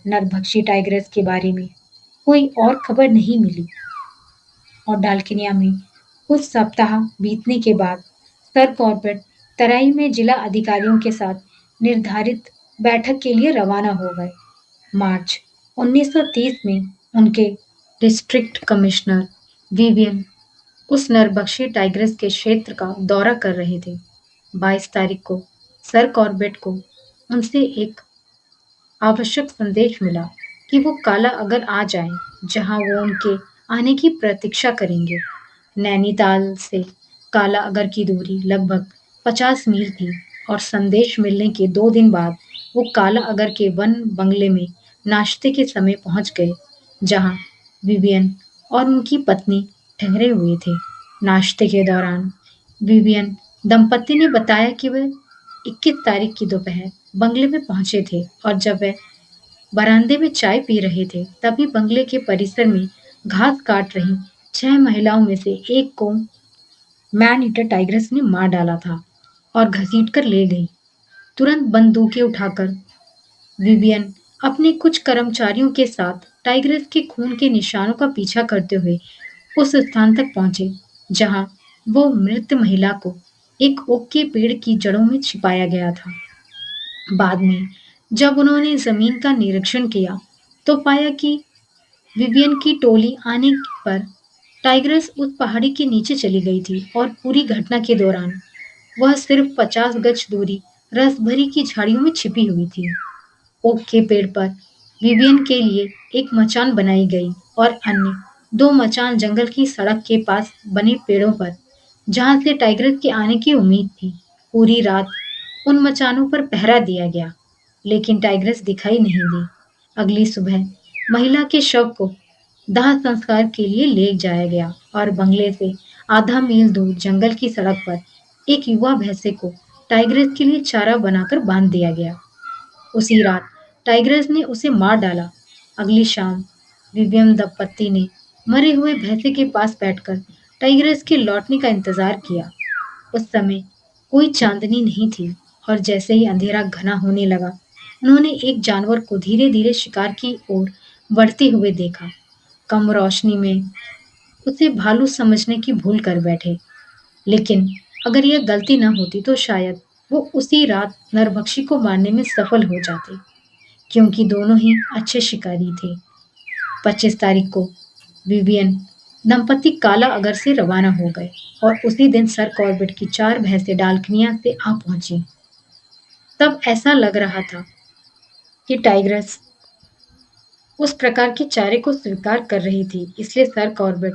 नरभक्षी टाइग्रेस के बारे में कोई और खबर नहीं मिली और डालकेनिया में कुछ सप्ताह बीतने के बाद सर कॉर्बेट तराई में जिला अधिकारियों के साथ निर्धारित बैठक के लिए रवाना हो गए। मार्च 1930 में उनके डिस्ट्रिक्ट कमिश्नर विवियन उस नरभक्षी टाइग्रेस के क्षेत्र का दौरा कर रहे थे। 22 तारीख को सर कॉर्बेट को उनसे एक आवश्यक संदेश मिला कि वो काला अगर आ जाएं, जहां वो उनके आने की प्रतीक्षा करेंगे। नैनीताल से काला अगर की दूरी लगभग 50 मील थी और संदेश मिलने के 2 दिन बाद वो काला अगर के वन बंगले में नाश्ते के समय पहुंच गए, जहां विवियन और उनकी पत्नी ठहरे हुए थे। नाश्ते के दौरान विवियन दंपति ने बताया कि वे 21 तारीख की दोपहर बंगले में पहुंचे थे और जब वे बरामदे में चाय पी रहे थे, तभी बंगले के परिसर में घास काट रही 6 महिलाओं में से एक को मैन ईटर टाइग्रेस ने मार डाला था और घसीटकर ले गई। तुरंत बंदूकें उठाकर विवियन अपने कुछ कर्मचारियों के साथ टाइग्रेस के खून के निशानों का पीछा करते हुए उस स्थान तक पहुंचे जहां वो मृत महिला को एक ओक के पेड़ की जड़ों में छिपाया गया था। बाद में जब उन्होंने जमीन का निरीक्षण किया तो पाया कि विवियन की टोली आने पर टाइग्रेस उस पहाड़ी के नीचे चली गई थी और पूरी घटना के दौरान वह सिर्फ 50 गज दूरी रसभरी की झाड़ियों में छिपी हुई थी। ओक के पेड़ पर विवियन के लिए एक मचान बनाई गई और अन्य 2 मचान जंगल की सड़क के पास बने पेड़ों पर, जहां से टाइग्रेस के आने की उम्मीद थी। पूरी रात उन मचानों पर पहरा दिया गया, लेकिन टाइग्रेस दिखाई नहीं दी। अगली सुबह महिला के शव को दाह संस्कार के लिए ले जाया गया और बंगले से आधा मील दूर जंगल की सड़क पर एक युवा भैंसे को टाइग्रेस के लिए चारा बनाकर बांध दिया गया। उसी रात टाइग्रेस ने उसे मार डाला। अगली शाम विवियम दंपत्ति ने मरे हुए भैंसे के पास बैठकर टाइग्रेस के लौटने का इंतजार किया। उस समय कोई चांदनी नहीं थी और जैसे ही अंधेरा घना होने लगा, उन्होंने एक जानवर को धीरे धीरे शिकार की ओर बढ़ते हुए देखा। कम रोशनी में उसे भालू समझने की भूल कर बैठे, लेकिन अगर यह गलती न होती तो शायद वो उसी रात नरभक्षी को मारने में सफल हो जाते, क्योंकि दोनों ही अच्छे शिकारी थे। 25 तारीख को विवियन दंपति काला अगर से रवाना हो गए और उसी दिन सर कॉर्बेट की 4 भैंसें डाल्कनिया से आ पहुंची। तब ऐसा लग रहा था कि टाइग्रेस उस प्रकार के चारे को स्वीकार कर रही थी, इसलिए सर कॉर्बेट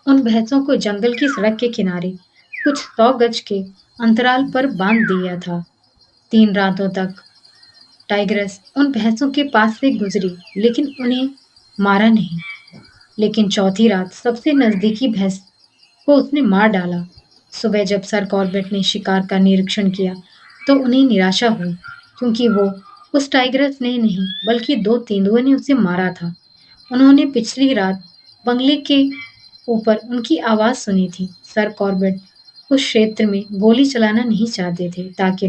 उन भैंसों को जंगल की सड़क के किनारे कुछ 100 गज के अंतराल पर बांध दिया था। 3 रातों तक टाइग्रेस उन भैंसों के पास से गुजरी, लेकिन उन्हें मारा नहीं। लेकिन चौथी रात सबसे नजदीकी भैंस को उसने मार डाला। सुबह जब सर कॉर्बेट ने शिकार का निरीक्षण किया तो उन्हें निराशा हुई, क्योंकि वो उस टाइग्रेस ने नहीं बल्कि 2 तेंदुए ने उसे मारा था। उन्होंने पिछली रात बंगले के ऊपर उनकी आवाज सुनी थी। सर कॉर्बेट उस क्षेत्र में गोली चलाना नहीं चाहते थे ताकि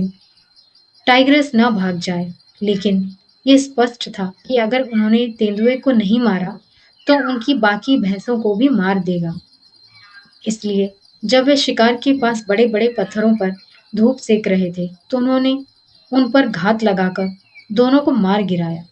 टाइग्रेस न भाग जाए, लेकिन ये स्पष्ट था कि अगर उन्होंने तेंदुए को नहीं मारा तो उनकी बाकी भैंसों को भी मार देगा। इसलिए जब वे शिकार के पास बड़े-बड़े पत्थरों पर धूप सेक रहे थे, तो उन्होंने उन पर घात लगाकर दोनों को मार गिराया।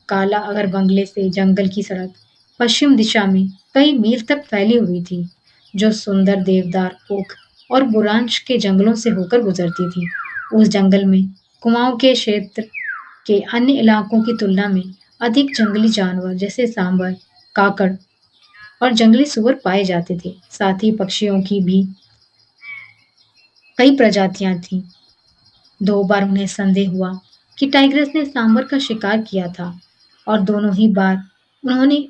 काला अगर बंगले से जंगल की सड़क पश्चिम दिशा में कई मील तक फैली हुई थी, जो सुंदर देवदार, ओक और बुरांश के जंगलों से होकर गुजरती थी। उस जंगल में कुमाऊं के क्षेत्र के अन्य इलाकों की तुलना में अधिक जंगली जानवर जैसे सांबर, काकड़ और जंगली सुअर पाए जाते थे। साथ ही पक्षियों की भी कई प्रजातियां थीं। 2 बार उन्हें संदेह हुआ कि टाइग्रेस ने सांबर का शिकार किया था और दोनों ही बार उन्होंने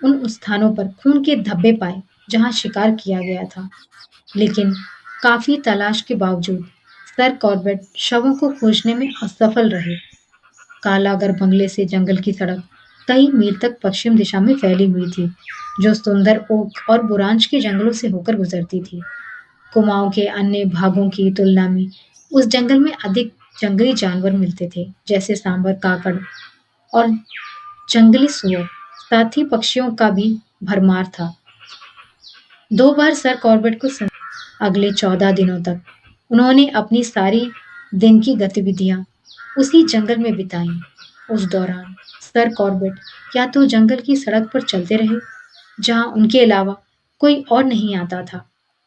उन स्थानों पर खून के धब्बे पाए जहां शिकार किया गया था। लेकिन काफी तलाश के बावजूद सर कॉर्बेट शवों को खोजने में असफल रहे। कालागर बंगले से जंगल की सड़क कई मील तक पश्चिम दिशा में फैली हुई थी, जो सुंदर ओक और बुरांश के जंगलों से होकर गुजरती थी। कुमाऊं के अन्य भागों की तुलना में उस जंगल में अधिक जंगली जानवर मिलते थे, जैसे सांबर, काकड़ और जंगली सुअर। साथ ही पक्षियों का भी भरमार था। 2 बार सर कॉर्बेट को अगले 14 दिनों तक उन्होंने अपनी सारी दिन की गतिविधियां उसी जंगल में बिताई। उस दौरान सर कॉर्बेट या तो जंगल की सड़क पर चलते रहे, जहां उनके अलावा कोई और नहीं आता था,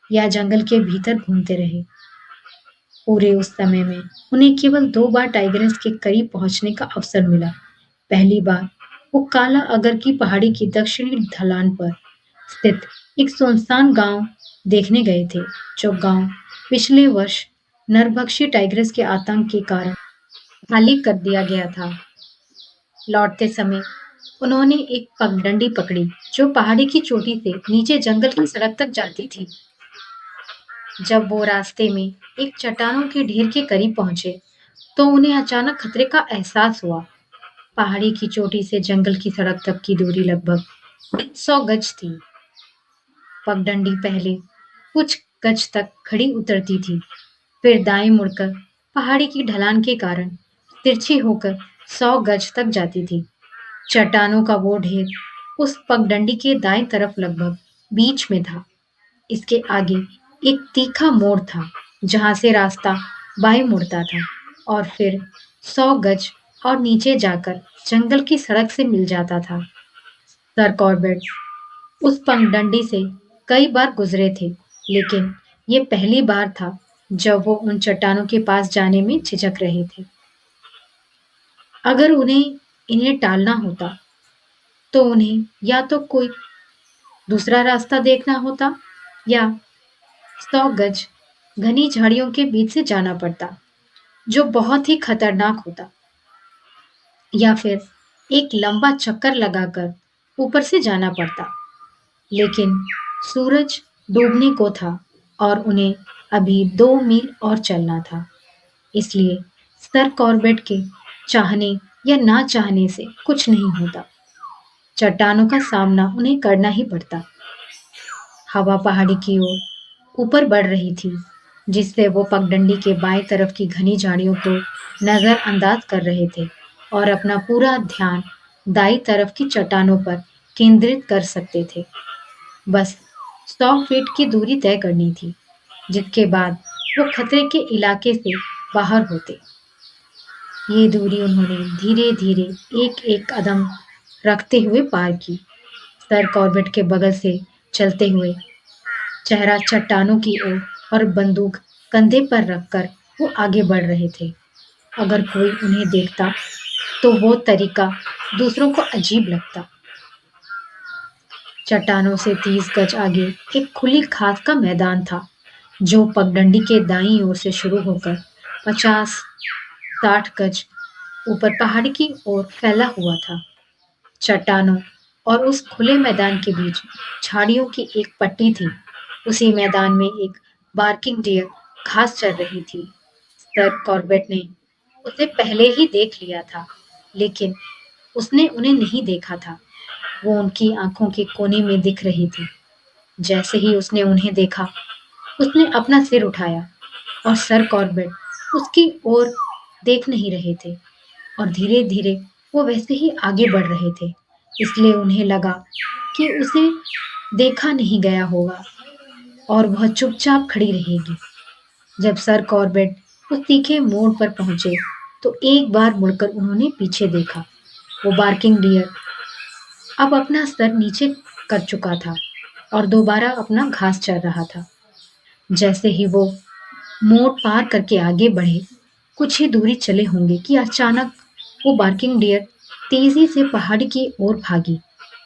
या जंगल के भीतर घूमते रहे। पूरे उस समय में उन्हें केवल 2 बार टाइग्रेस के करीब पहुंचने का अवसर मिला। पहली बार वो काला अगर की पहाड़ी की दक्षिणी ढलान पर स्थित एक सुनसान गांव देखने गए थे, जो गांव पिछले वर्ष नरभक्षी टाइग्रेस के आतंक के कारण खाली कर दिया गया था। लौटते समय उन्होंने एक पगडंडी पकड़ी जो पहाड़ी की चोटी से नीचे जंगल की सड़क तक जाती थी। जब वो रास्ते में एक चट्टानों के ढेर के करीब पहुंचे, तो उन्हें अचानक खतरे का एहसास हुआ। पहाड़ी की चोटी से जंगल की सड़क तक की दूरी लगभग 100 गज थी। पगडंडी पहले कुछ गज तक खड़ी उतरती थी, फिर दाएं मुड़कर पहाड़ी की ढलान के कारण तिरछी होकर 100 गज तक जाती थी। चट्टानों का वो ढेर उस पगडंडी के दाएं तरफ लगभग बीच में था। इसके आगे एक तीखा मोड़ था, जहां से रास्ता बाएं मुड़ता था और फिर 100 गज और नीचे जाकर जंगल की सड़क से मिल जाता था। सर कॉर्बेट उस पगडंडी से कई बार गुजरे थे, लेकिन ये पहली बार था जब वो उन चट्टानों के पास जाने में झिझक रहे थे। अगर उन्हें इन्हें टालना होता, तो उन्हें या तो कोई दूसरा रास्ता देखना होता या 100 गज घनी झाड़ियों के बीच से जाना पड़ता, जो बहुत ही खतरनाक होता, या फिर एक लंबा चक्कर लगाकर ऊपर से जाना पड़ता। लेकिन सूरज डूबने को था और उन्हें अभी 2 मील और चलना था। इसलिए सर कॉर्बेट के चाहने या ना चाहने से कुछ नहीं होता। चट्टानों का सामना उन्हें करना ही पड़ता। हवा पहाड़ी की ओर ऊपर बढ़ रही थी, जिससे वो पगडंडी के बाएं तरफ की घनी झाड़ियों को नजरअंदाज कर रहे थे और अपना पूरा ध्यान दाईं तरफ की चट्टानों पर केंद्रित कर सकते थे। बस 100 फीट की दूरी तय करनी थी, जिसके बाद वो खतरे के इलाके से बाहर होते। ये दूरी उन्होंने धीरे-धीरे एक-एक कदम रखते हुए पार की। सर कॉर्बेट के बगल से चलते हुए, चेहरा चट्टानों की ओर और बंदूक कंधे पर रखकर वो आगे बढ़ रहे थे। अगर कोई उन्हें देखता, तो वो तरीका दूसरों को अजीब लगता। चट्टानों से 30 गज आगे एक खुली घास का मैदान था, जो पगडंडी के दाईं ओर से शुरू होकर 50-60 गज ऊपर पहाड़ी की ओर फैला हुआ था। चट्टानों और उस खुले मैदान के बीच झाड़ियों की एक पट्टी थी। उसी मैदान में एक बार्किंग डियर घास चर रही थी। सर कॉर्बेट ने उसे पहले ही देख लिया था, लेकिन उसने उन्हें नहीं देखा था। वो उनकी आंखों के कोने में दिख रही थी। जैसे ही उसने उन्हें देखा, उसने अपना सिर उठाया और सर कॉर्बेट उसकी ओर देख नहीं रहे थे और धीरे-धीरे वो वैसे ही आगे बढ़ रहे थे। इसलिए उन्हें लगा कि उसे देखा नहीं गया होगा और वह चुपचाप खड़ी रहेगी। जब सर कॉर्बेट उस तीखे मोड़ पर पहुंचे, तो एक बार मुड़कर उन्होंने पीछे देखा। वो बार्किंग डियर अब अपना सर नीचे कर चुका था और दोबारा अपना घास चर रहा था। जैसे ही वो मोड़ पार करके आगे बढ़े, कुछ ही दूरी चले होंगे कि अचानक वो बार्किंग डियर तेजी से पहाड़ी की ओर भागी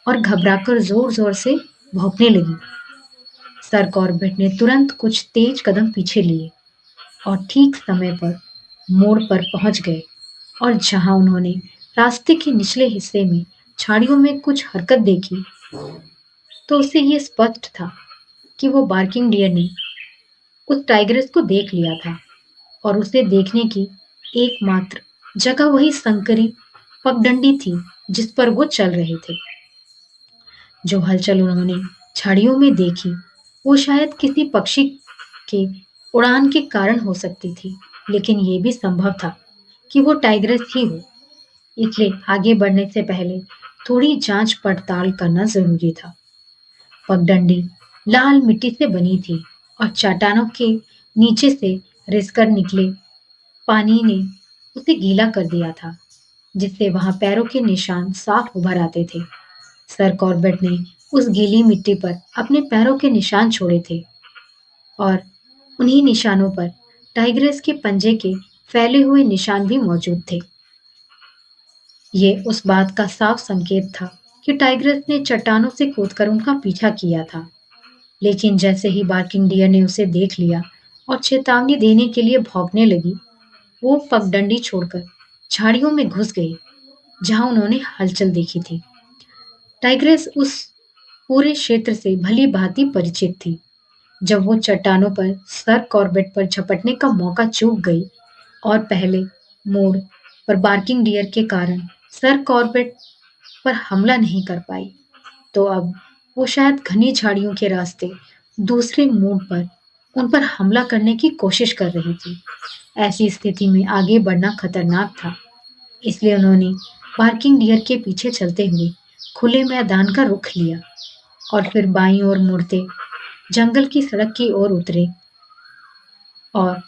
और घबराकर जोर-जोर से भौंकने लगी। सर कॉर्बेट ने तुरंत कुछ तेज कदम पीछे लिए और ठीक समय पर मोड़ पर पहुंच गए और जहां उन्होंने रास्ते के निचले हिस्से में झाड़ियों में कुछ हरकत देखी, तो उससे ये स्पष्ट था कि वो बार्किंग डियर ने उस टाइग्रेस को देख लिया था और उसे देखने की एकमात्र जगह वही संकरी पगडंडी थी जिस पर वो चल रहे थे। जो हलचल उन्होंने झाड़ियों में देखी, वो शायद किसी पक्षी के उड़ान के कारण हो सकती थी, लेकिन ये भी संभव था कि वो टाइग्रेस ही हो। इसलिए आगे बढ़ने से पहले थोड़ी जांच पड़ताल करना जरूरी था। पगडंडी लाल मिट्टी से बनी थी और चट्टानों के नीचे से रिसकर निकले पानी ने उसे गीला कर दिया था, जिससे वहां पैरों के निशान साफ उभर आते थे। सर कॉर्बेट ने उस गीली मिट्टी पर अपने पैरों के निशान छोड़े थे और उन्हीं निशानों पर टाइग्रेस के पंजे के फैले हुए निशान भी मौजूद थे। ये उस बात का साफ संकेत था कि टाइग्रेस ने चट्टानों से कूदकर उनका पीछा किया था। लेकिन जैसे ही बार्किंग डियर ने उसे देख लिया और चेतावनी देने के लिए भौंकने लगी, वो पगडंडी छोड़कर झाड़ियों में घुस गई, जहां उन्होंने हलचल देखी थी। टाइग्रेस उस पूरे क्षेत्र से भली भांति परिचित थी। जब वो चट्टानों पर सर कॉर्बेट पर झपटने का मौका चूक गई और पहले मोड़ पर बार्किंग डियर के कारण सर कॉर्बेट पर हमला नहीं कर पाई, तो अब वो शायद घनी झाड़ियों के रास्ते दूसरे मोड़ पर उन पर हमला करने की कोशिश कर रही थी। ऐसी स्थिति में आगे बढ़ना खतरनाक था, इसलिए उन्होंने पार्किंग डियर के पीछे चलते हुए खुले मैदान का रुख लिया और फिर बाईं ओर मुड़ते जंगल की सड़क की ओर उतरे। और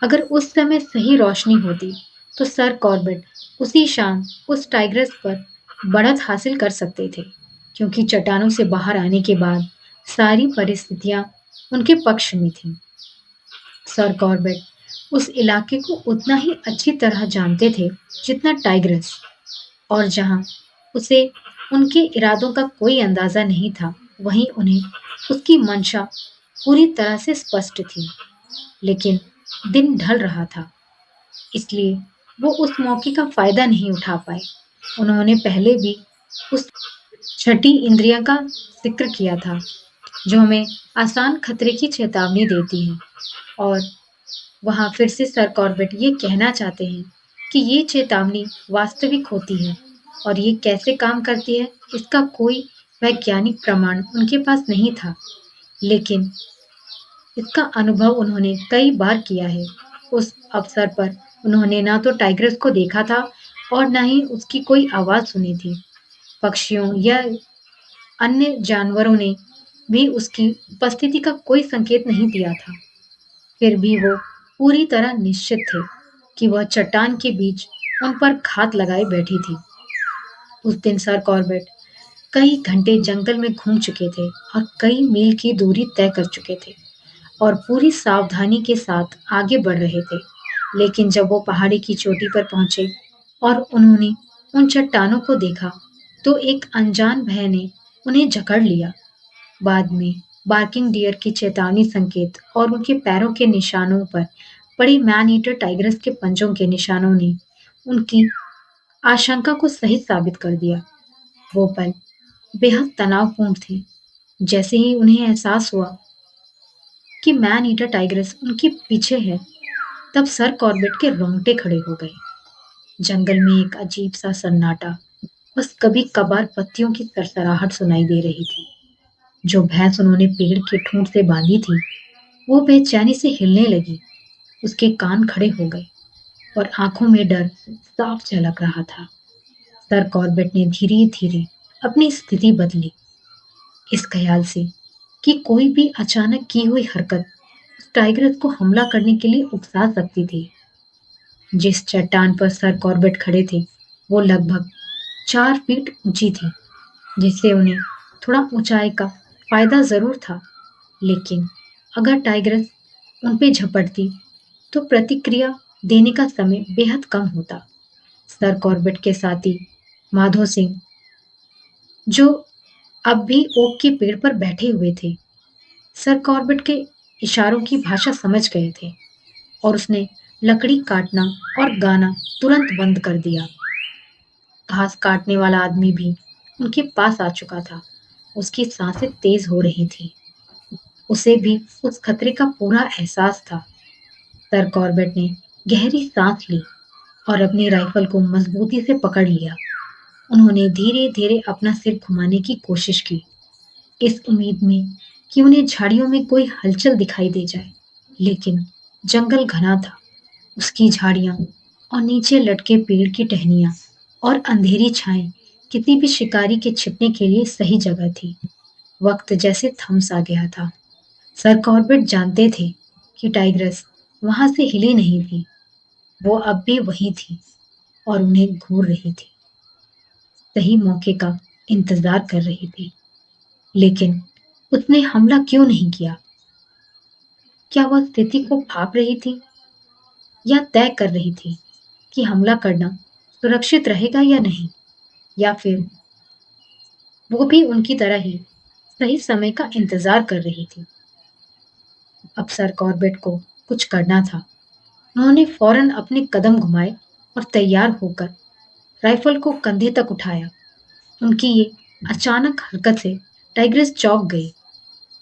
अगर उस समय सही रोशनी होती तो सर कॉर्बेट उसी शाम उस टाइग्रेस पर बढ़त हासिल कर सकते थे, क्योंकि चट्टानों से बाहर आने के बाद सारी परिस्थितियां उनके पक्ष में थीं। सर कॉर्बेट उस इलाके को उतना ही अच्छी तरह जानते थे जितना टाइग्रेस, और जहां उसे उनके इरादों का कोई अंदाजा नहीं था, वहीं उन्हें उसकी मंशा पूरी तरह से स्पष्ट थी। लेकिन दिन ढल रहा था, इसलिए वो उस मौके का फायदा नहीं उठा पाए। उन्होंने पहले भी उस छठी इंद्रिया का जिक्र किया था, जो हमें आसान खतरे की चेतावनी देती है, और वहाँ फिर से सर कॉर्बेट ये कहना चाहते हैं कि ये चेतावनी वास्तविक होती है, और ये कैसे काम करती है इसका कोई वैज्ञानिक प्रमाण उनके पास नहीं था, लेकिन इसका अनुभव उन्होंने कई बार किया है। उस अवसर पर उन्होंने ना तो टाइग्रेस को देखा था और ना ही उसकी कोई आवाज़ सुनी थी। पक्षियों या अन्य जानवरों ने भी उसकी उपस्थिति का कोई संकेत नहीं दिया था। फिर भी वो पूरी तरह निश्चित थे कि वह चट्टान के बीच उन पर घात लगाए बैठी थी। उस दिन सर कॉर्बेट कई घंटे जंगल में घूम चुके थे और कई मील की दूरी तय कर चुके थे और पूरी सावधानी के साथ आगे बढ़ रहे थे। लेकिन जब वो पहाड़ी की चोटी पर पहुंचे और उन्होंने उन चट्टानों को देखा, तो एक अनजान भय ने उन्हें जकड़ लिया। बाद में बार्किंग डियर की चेतावनी संकेत और उनके पैरों के निशानों पर पड़ी मैन ईटर टाइग्रेस के पंजों के निशानों ने उनकी आशंका को सही साबित कर दिया। वो पल बेहद तनावपूर्ण थे। जैसे ही उन्हें एहसास हुआ कि मैन ईटर टाइग्रेस उनके पीछे है, तब सर कॉर्बेट के रोंगटे खड़े हो गए। जंगल में एक अजीब सा सन्नाटा, बस कभी कभार पत्तियों की सरसराहट सुनाई दे रही थी। जो भैंस उन्होंने पेड़ के ठूंठ से बांधी थी, वो बेचैनी से हिलने लगी। उसके कान खड़े हो गए और आंखों में डर साफ झलक रहा था। सर कॉर्बेट ने धीरे धीरे अपनी स्थिति बदली, इस ख्याल से कि कोई भी अचानक की हुई हरकत उस टाइग्रेस को हमला करने के लिए उकसा सकती थी। जिस चट्टान पर सर कॉर्बेट खड़े थे, वो लगभग 4 फीट ऊंची थी, जिससे उन्हें थोड़ा ऊंचाई का फायदा जरूर था। लेकिन अगर टाइग्रेस उन पे झपटती, तो प्रतिक्रिया देने का समय बेहद कम होता। सर कॉर्बेट के साथी माधो सिंह, जो अब भी ओक के पेड़ पर बैठे हुए थे, सर कॉर्बेट के इशारों की भाषा समझ गए थे, और उसने लकड़ी काटना और गाना तुरंत बंद कर दिया। घास काटने वाला आदमी भी उनके पास आ चुका था। उसकी सांसें तेज हो रही थी। उसे भी उस खतरे का पूरा एहसास था। सर कॉर्बेट ने गहरी सांस ली और अपनी राइफल को मजबूती से पकड़ लिया। उन्होंने धीरे धीरे अपना सिर घुमाने की कोशिश की, इस उम्मीद में कि उन्हें झाड़ियों में कोई हलचल दिखाई दे जाए। लेकिन जंगल घना था, उसकी झाड़ियां और नीचे लटके पेड़ की टहनियां और अंधेरी छाएं किसी भी शिकारी के छिपने के लिए सही जगह थी। वक्त जैसे थम सा गया था। सर कॉर्बेट जानते थे कि टाइग्रेस वहां से हिली नहीं थी। वो अब भी वही थी और उन्हें घूर रही थी, सही मौके का इंतजार कर रही थी। लेकिन उसने हमला क्यों नहीं किया? क्या वह स्थिति को भाप रही थी, या तय कर रही थी कि हमला करना सुरक्षित रहेगा या नहीं? या फिर वो भी उनकी तरह ही सही समय का इंतजार कर रही थी। अब सर कॉर्बेट को कुछ करना था। उन्होंने फौरन अपने कदम घुमाए और तैयार होकर राइफल को कंधे तक उठाया। उनकी ये अचानक हरकत से टाइग्रेस चौंक गई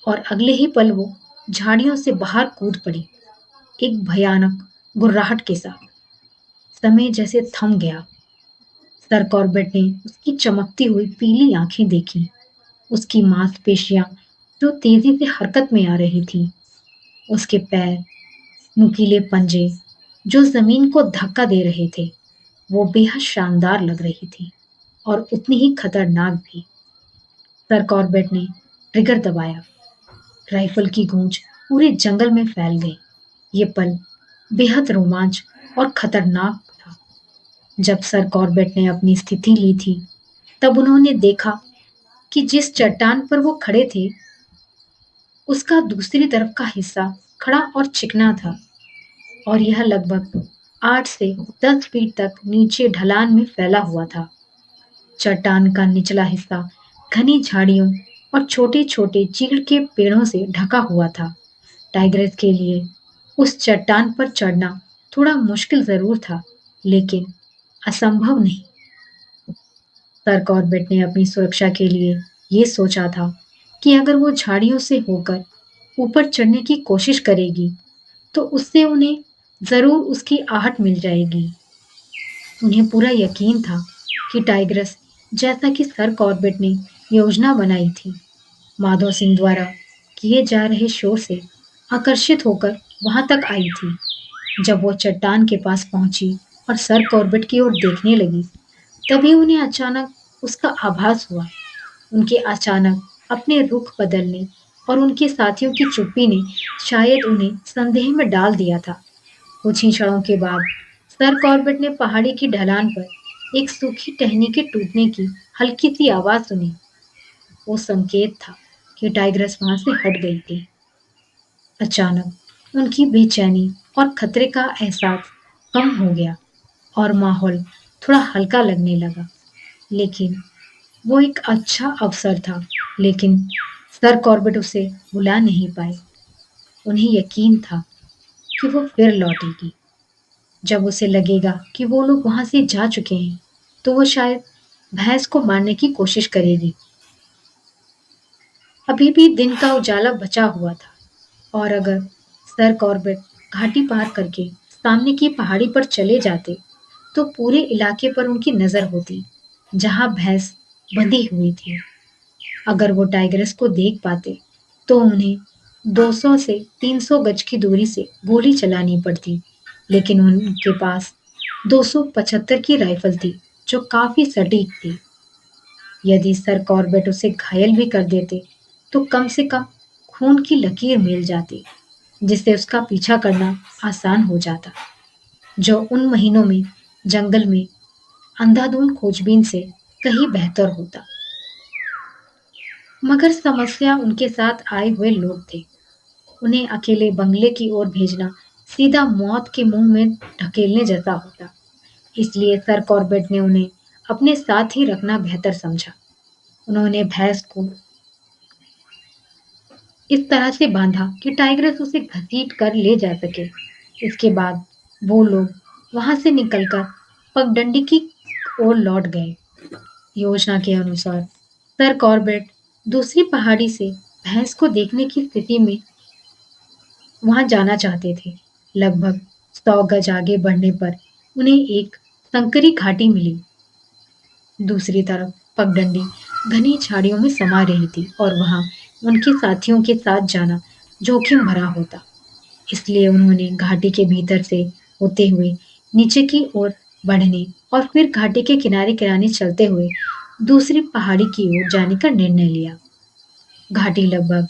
और अगले ही पल वो झाड़ियों से बाहर कूद पड़ी, एक भयानक गुर्राहट के साथ। समय जैसे थम गया। सर कॉर्बेट ने उसकी चमकती हुई पीली आंखें देखी, उसकी मांसपेशियां जो तेजी से हरकत में आ रही थी, उसके पैर, नुकीले पंजे जो जमीन को धक्का दे रहे थे। वो बेहद शानदार लग रही थी और उतनी ही खतरनाक भी। सर कॉर्बेट ने ट्रिगर दबाया। राइफल की गूंज पूरे जंगल में फैल गई। ये पल बेहद रोमांच और खतरनाक था। जब सर कॉर्बेट ने अपनी स्थिति ली थी, तब उन्होंने देखा कि जिस चट्टान पर वो खड़े थे, उसका दूसरी तरफ का हिस्सा खड़ा और चिकना था और यह लगभग 8 से 10 फीट तक नीचे ढलान में फैला हुआ था। चट्टान का निचला हिस्सा घनी झाड़ियों और छोटे-छोटे चीड़ के पेड़ों से ढका हुआ था। टाइग्रेस के लिए उस चट्टान पर चढ़ना थोड़ा मुश्किल जरूर था, लेकिन असंभव नहीं। सर कॉर्बेट ने अपनी सुरक्षा के लिए ये सोचा था कि अगर वो झाड़ियों से होकर ऊपर चढ़ने की कोशिश करेगी, तो उससे उन्हें जरूर उसकी आहट मिल जाएगी। उन्हें पूरा यकीन था कि टाइग्रेस, जैसा कि सर कॉर्बेट ने योजना बनाई थी, माधो सिंह द्वारा किए जा रहे शोर से आकर्षित होकर वहां तक आई थी। जब वो चट्टान के पास पहुंची और सर कॉर्बेट की ओर देखने लगी, तभी उन्हें अचानक उसका आभास हुआ। उनके अचानक अपने रुख बदलने और उनके साथियों की चुप्पी ने शायद उन्हें संदेह में डाल दिया था। कुछ ही क्षणों के बाद सर कॉर्बेट ने पहाड़ी की ढलान पर एक सूखी टहनी के टूटने की हल्की सी आवाज सुनी। वो संकेत था कि टाइग्रेस वहां से हट गई थी। अचानक उनकी बेचैनी और खतरे का एहसास कम हो गया और माहौल थोड़ा हल्का लगने लगा। लेकिन वो एक अच्छा अवसर था, लेकिन सर कॉर्बेट उसे भुला नहीं पाए। उन्हें यकीन था कि वो फिर लौटेगी। जब उसे लगेगा कि वो लोग वहां से जा चुके हैं, तो वो शायद भैंस को मारने की कोशिश करेगी। अभी भी दिन का उजाला बचा हुआ था और अगर सर कॉर्बेट घाटी पार करके सामने की पहाड़ी पर चले जाते, तो पूरे इलाके पर उनकी नजर होती, जहां भैंस बंधी हुई थी। अगर वो टाइग्रेस को देख पाते, तो उन्हें 200 से 300 गज की दूरी से गोली चलानी पड़ती, लेकिन उनके पास 275 की राइफल थी, जो काफी सटीक थी। यदि सर कॉर्बेट उसे घायल भी कर देते, तो कम से कम खून की लकीर मिल जाती, जिससे उसका पीछा करना आसान हो जाता, जो उन महीनों में जंगल में अंधाधुंध खोजबीन से कहीं बेहतर होता। मगर समस्या उनके साथ आए हुए लोग थे। उन्हें अकेले बंगले की ओर भेजना सीधा मौत के मुंह में ढकेलने जैसा होता। इसलिए सर कॉर्बेट ने उन्हें अपने साथ ही रखना बेहतर समझा। उन्होंने भैंस को इस तरह से बांधा कि टाइग्रेस उसे घसीट कर ले जा सके। इसके बाद वो लोग वहां से निकलकर पगडंडी की ओर लौट गए। योजना के अनुसार सर कॉर्बेट दूसरी पहाड़ी से भैंस को देखने की स्थिति में वहां जाना चाहते थे। लगभग 100 गज आगे बढ़ने पर उन्हें एक संकरी घाटी मिली। दूसरी तरफ पगडंडी घनी झाड़ियों में समा रही थी और वहां उनके साथियों के साथ जाना जोखिम भरा होता। इसलिए उन्होंने घाटी के भीतर से होते हुए नीचे की ओर बढ़ने और फिर घाटी के किनारे किनारे चलते हुए दूसरी पहाड़ी की ओर जाने का निर्णय लिया। घाटी लगभग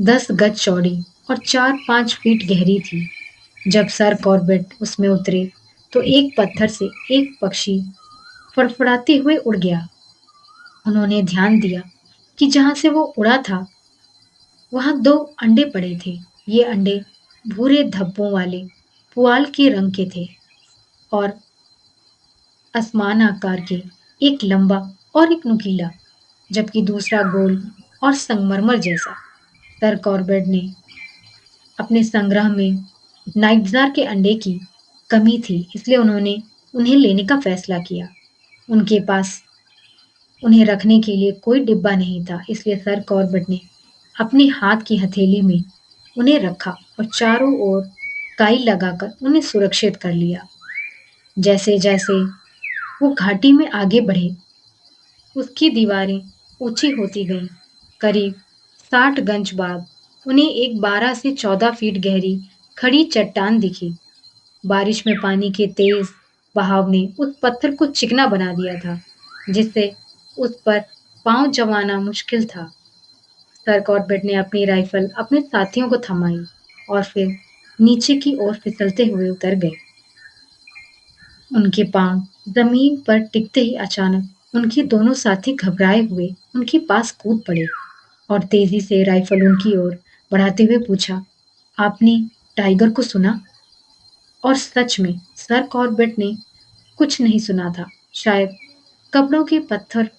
10 गज चौड़ी और 4-5 फीट गहरी थी। जब सर कॉर्बेट उसमें उतरे, तो एक पत्थर से एक पक्षी फड़फड़ाते हुए उड़ गया। उन्होंने ध्यान दिया कि जहां से वो उड़ा था, वहां 2 अंडे पड़े थे। ये अंडे भूरे धब्बों वाले पुआल के रंग के थे और असमान आकार के, एक लंबा और एक नुकीला, जबकि दूसरा गोल और संगमरमर जैसा। सर कॉर्बेट ने अपने संग्रह में नाइट्जार के अंडे की कमी थी, इसलिए उन्होंने उन्हें लेने का फैसला किया। उनके पास उन्हें रखने के लिए कोई डिब्बा नहीं था, इसलिए सर कॉर्बेट ने अपने हाथ की हथेली में उन्हें रखा और चारों ओर काई लगाकर उन्हें सुरक्षित कर लिया। जैसे जैसे वो घाटी में आगे बढ़े, उसकी दीवारें ऊंची होती गईं। करीब 60 गज बाद उन्हें एक 12 से 14 फीट गहरी खड़ी चट्टान दिखी। बारिश में पानी के तेज बहाव ने उस पत्थर को चिकना बना दिया था, जिससे उस पर पांव जमाना मुश्किल था। सर कॉर्बेट ने अपनी राइफल अपने साथियों को थमाई और फिर नीचे की ओर फिसलते हुए उतर गए। उनके पांव जमीन पर टिकते ही अचानक उनके दोनों साथी घबराए हुए उनके पास कूद पड़े और तेजी से राइफल उनकी ओर बढ़ाते हुए पूछा, आपने टाइगर को सुना? और सच में सर कॉर्बेट ने कुछ नहीं सुना था। शायद कपड़ों के पत्थर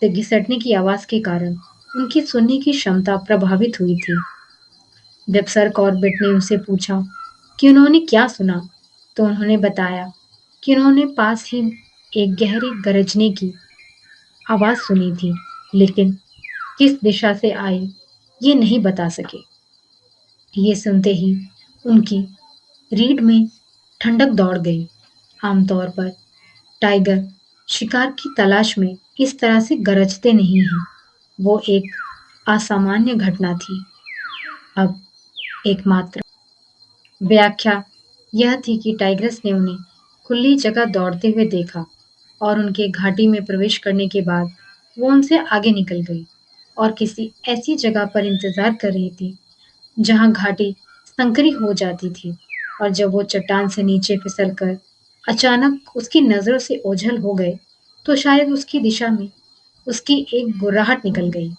से घिसटने की आवाज के कारण उनकी सुनने की क्षमता प्रभावित हुई थी। जब सर कॉर्बेट ने उनसे पूछा कि उन्होंने क्या सुना, तो उन्होंने बताया कि उन्होंने पास ही एक गहरी गरजने की आवाज सुनी थी, लेकिन किस दिशा से आई ये नहीं बता सके। ये सुनते ही उनकी रीढ़ में ठंडक दौड़ गई। आमतौर पर टाइगर शिकार की तलाश में इस तरह से गरजते नहीं हैं। वो एक असामान्य घटना थी। अब एकमात्र व्याख्या यह थी कि टाइग्रेस ने उन्हें खुली जगह दौड़ते हुए देखा और उनके घाटी में प्रवेश करने के बाद वो उनसे आगे निकल गई और किसी ऐसी जगह पर इंतजार कर रही थी जहां घाटी संकरी हो जाती थी। और जब वो चट्टान से नीचे फिसलकर अचानक उसकी नजरों से ओझल हो गए, तो शायद उसकी दिशा में उसकी एक गुर्राहट निकल गई।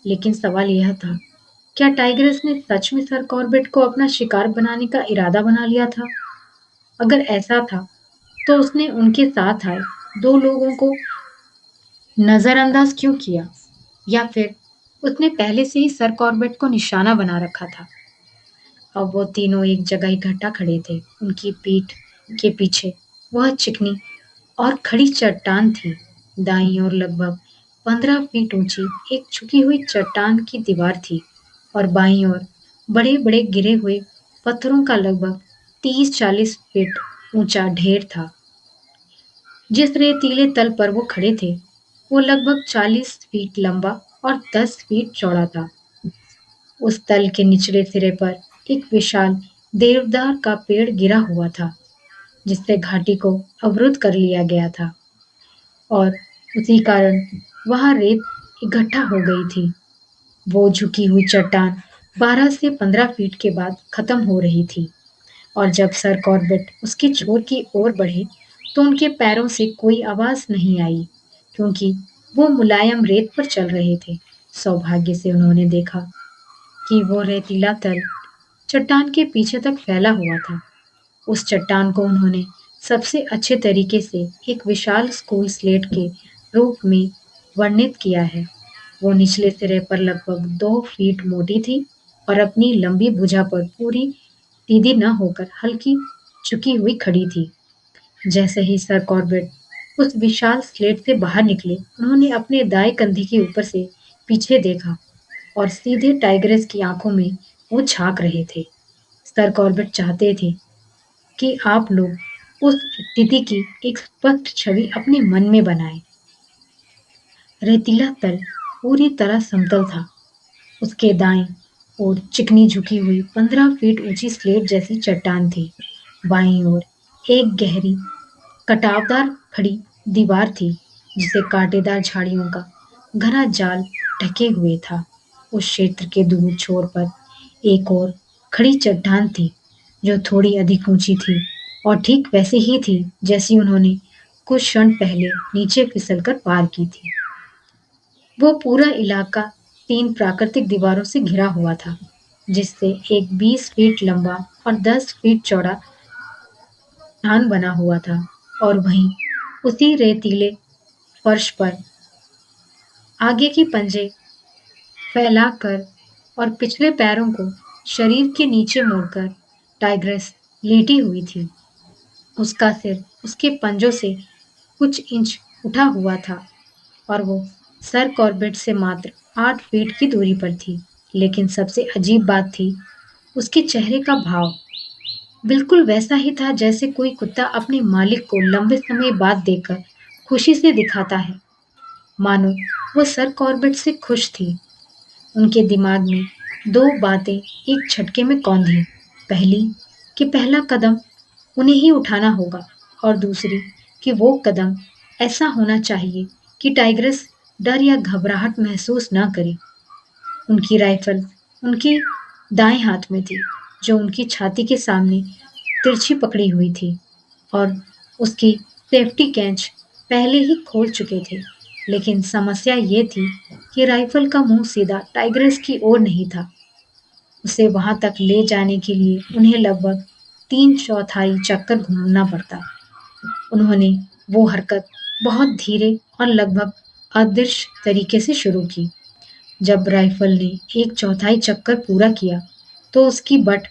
लेकिन सवाल यह था, क्या टाइग्रेस ने सच में सर कॉर्बेट को अपना शिकार बनाने का इरादा बना लिया था? अगर ऐसा था, तो उसने उनके साथ आए 2 लोगों को नजरअंदाज क्यों किया? या फिर उसने पहले से ही सर कॉर्बेट को निशाना बना रखा था? अब वो तीनों एक जगह इकट्ठा खड़े थे। उनकी पीठ के पीछे वह चिकनी और खड़ी चट्टान थी। दाईं ओर लगभग 15 फीट ऊंची एक झुकी हुई चट्टान की दीवार थी और बाईं ओर बड़े-बड़े गिरे हुए पत्थरों का लगभग 30-40 फीट ऊंचा ढेर था। जिस रेतीले तल पर वो खड़े थे, वो लगभग 40 फीट लंबा और 10 फीट चौड़ा था। उस तल के निचले सिरे पर एक विशाल देवदार का पेड़ गिरा हुआ था, जिससे घाटी को अवरुद्ध कर लिया गया था और उसी कारण वहां रेत इकट्ठा हो गई थी। वो झुकी हुई चट्टान 12 से 15 फीट के बाद खत्म हो रही थी और जब सर कॉर्बेट उसके छोर की ओर बढ़े, तो उनके पैरों से कोई आवाज नहीं आई, क्योंकि वो मुलायम रेत पर चल रहे थे। सौभाग्य से उन्होंने देखा कि वो रेतीला तल चट्टान के पीछे तक फैला हुआ था। उस चट्टान को उन्होंने सबसे अच्छे तरीके से एक विशाल स्कूल स्लेट के रूप में वर्णित किया है। वो निचले सिरे पर लगभग 2 फीट मोटी थी और अपनी लंबी भुजा पर पूरी सीधी न होकर हल्की झुकी हुई खड़ी थी। जैसे ही सर कॉर्बेट उस विशाल स्लेट से बाहर निकले, उन्होंने अपने दाएं कंधे के ऊपर से पीछे देखा और सीधे टाइग्रेस की आंखों में वो झांक रहे थे। सर कॉर्बेट चाहते थे कि आप लोग उस स्थिति की एक स्पष्ट छवि अपने मन में बनाएं। रेतीला तल पूरी तरह समतल था। उसके दाईं ओर चिकनी झुकी हुई 15 फीट ऊंची स्लेट जैसी चट्टान थी। बाईं ओर एक गहरी कटावदार खड़ी दीवार थी, जिसे कांटेदार झाड़ियों का घना जाल ढके हुए था। उस क्षेत्र के दूर छोर पर एक और खड़ी चट्टान थी, जो थोड़ी अधिक ऊंची थी और ठीक वैसी ही थी जैसी उन्होंने कुछ क्षण पहले नीचे फिसलकर पार की थी। वो पूरा इलाका 3 प्राकृतिक दीवारों से घिरा हुआ था, जिससे एक 20 फीट लंबा और 10 फीट चौड़ा ढान बना हुआ था और वहीं उसी रेतीले फर्श पर आगे के पंजे फैलाकर और पिछले पैरों को शरीर के नीचे मोड़कर टाइग्रेस लेटी हुई थी। उसका सिर उसके पंजों से कुछ इंच उठा हुआ था और वो सर कॉर्बेट से मात्र 8 फीट की दूरी पर थी। लेकिन सबसे अजीब बात थी उसके चेहरे का भाव। बिल्कुल वैसा ही था जैसे कोई कुत्ता अपने मालिक को लंबे समय बाद देखकर खुशी से दिखाता है, मानो वो सर कॉर्बेट से खुश थी। उनके दिमाग में दो बातें एक झटके में कौंधी। पहली कि पहला कदम उन्हें ही उठाना होगा और दूसरी कि वो कदम ऐसा होना चाहिए कि टाइग्रेस डर या घबराहट महसूस ना करे। उनकी राइफल उनके दाएं हाथ में थी, जो उनकी छाती के सामने तिरछी पकड़ी हुई थी और उसकी सेफ्टी कैच पहले ही खोल चुके थे। लेकिन समस्या ये थी कि राइफल का मुंह सीधा टाइग्रेस की ओर नहीं था। उसे वहां तक ले जाने के लिए उन्हें लगभग 3/4 चक्कर घूमना पड़ता। उन्होंने वो हरकत बहुत धीरे और लगभग अदृश्य तरीके से शुरू की। जब राइफल ने 1/4 चक्कर पूरा किया, तो उसकी बट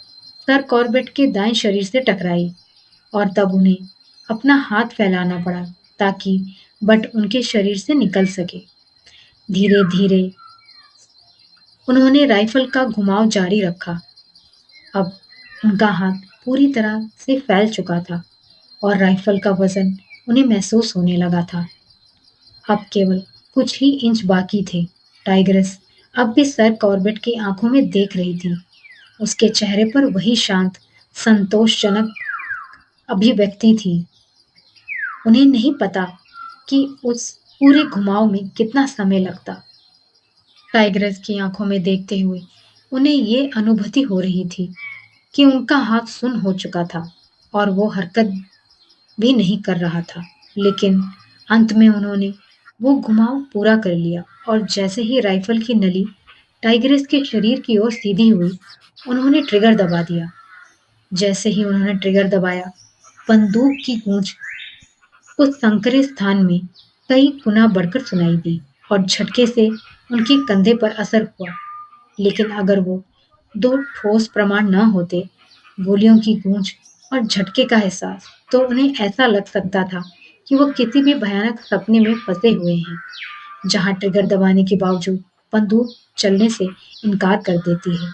सर कॉर्बेट के दाएं शरीर से टकराई और तब उन्हें अपना हाथ फैलाना पड़ा ताकि बट उनके शरीर से निकल सके। धीरे-धीरे उन्होंने राइफल का घुमाव जारी रखा। अब उनका हाथ पूरी तरह से फैल चुका था और राइफल का वजन उन्हें महसूस होने लगा था। अब केवल कुछ ही इंच बाकी थे। टाइग्रेस अब भी सर कॉर्बेट की आंखों में देख रही थी। उसके चेहरे पर वही शांत, संतोषजनक अभिव्यक्ति थी। उन्हें नहीं पता कि उस पूरे घुमाव में कितना समय लगता। टाइग्रेस की आंखों में देखते हुए उन्हें ये अनुभूति हो रही थी कि उनका हाथ सुन्न हो चुका था और वो हरकत भी नहीं कर रहा था। लेकिन अंत में उन्होंने वो घुमाव पूरा कर लिया और जैसे ही राइफल की नली टाइग्रेस के शरीर की ओर सीधी हुई, उन्होंने ट्रिगर दबा दिया। जैसे ही उन्होंने ट्रिगर दबाया, बंदूक की गूंज उस संकरे स्थान में कई गुना बढ़कर सुनाई दी और झटके से उनके कंधे पर असर हुआ। लेकिन अगर वो दो ठोस प्रमाण न होते, गोलियों की गूंज और झटके का एहसास, तो उन्हें ऐसा लग सकता था कि वो किसी भी भयानक सपने में फंसे हुए हैं, जहां ट्रिगर दबाने के बावजूद बंदूक चलने से इनकार कर देती है।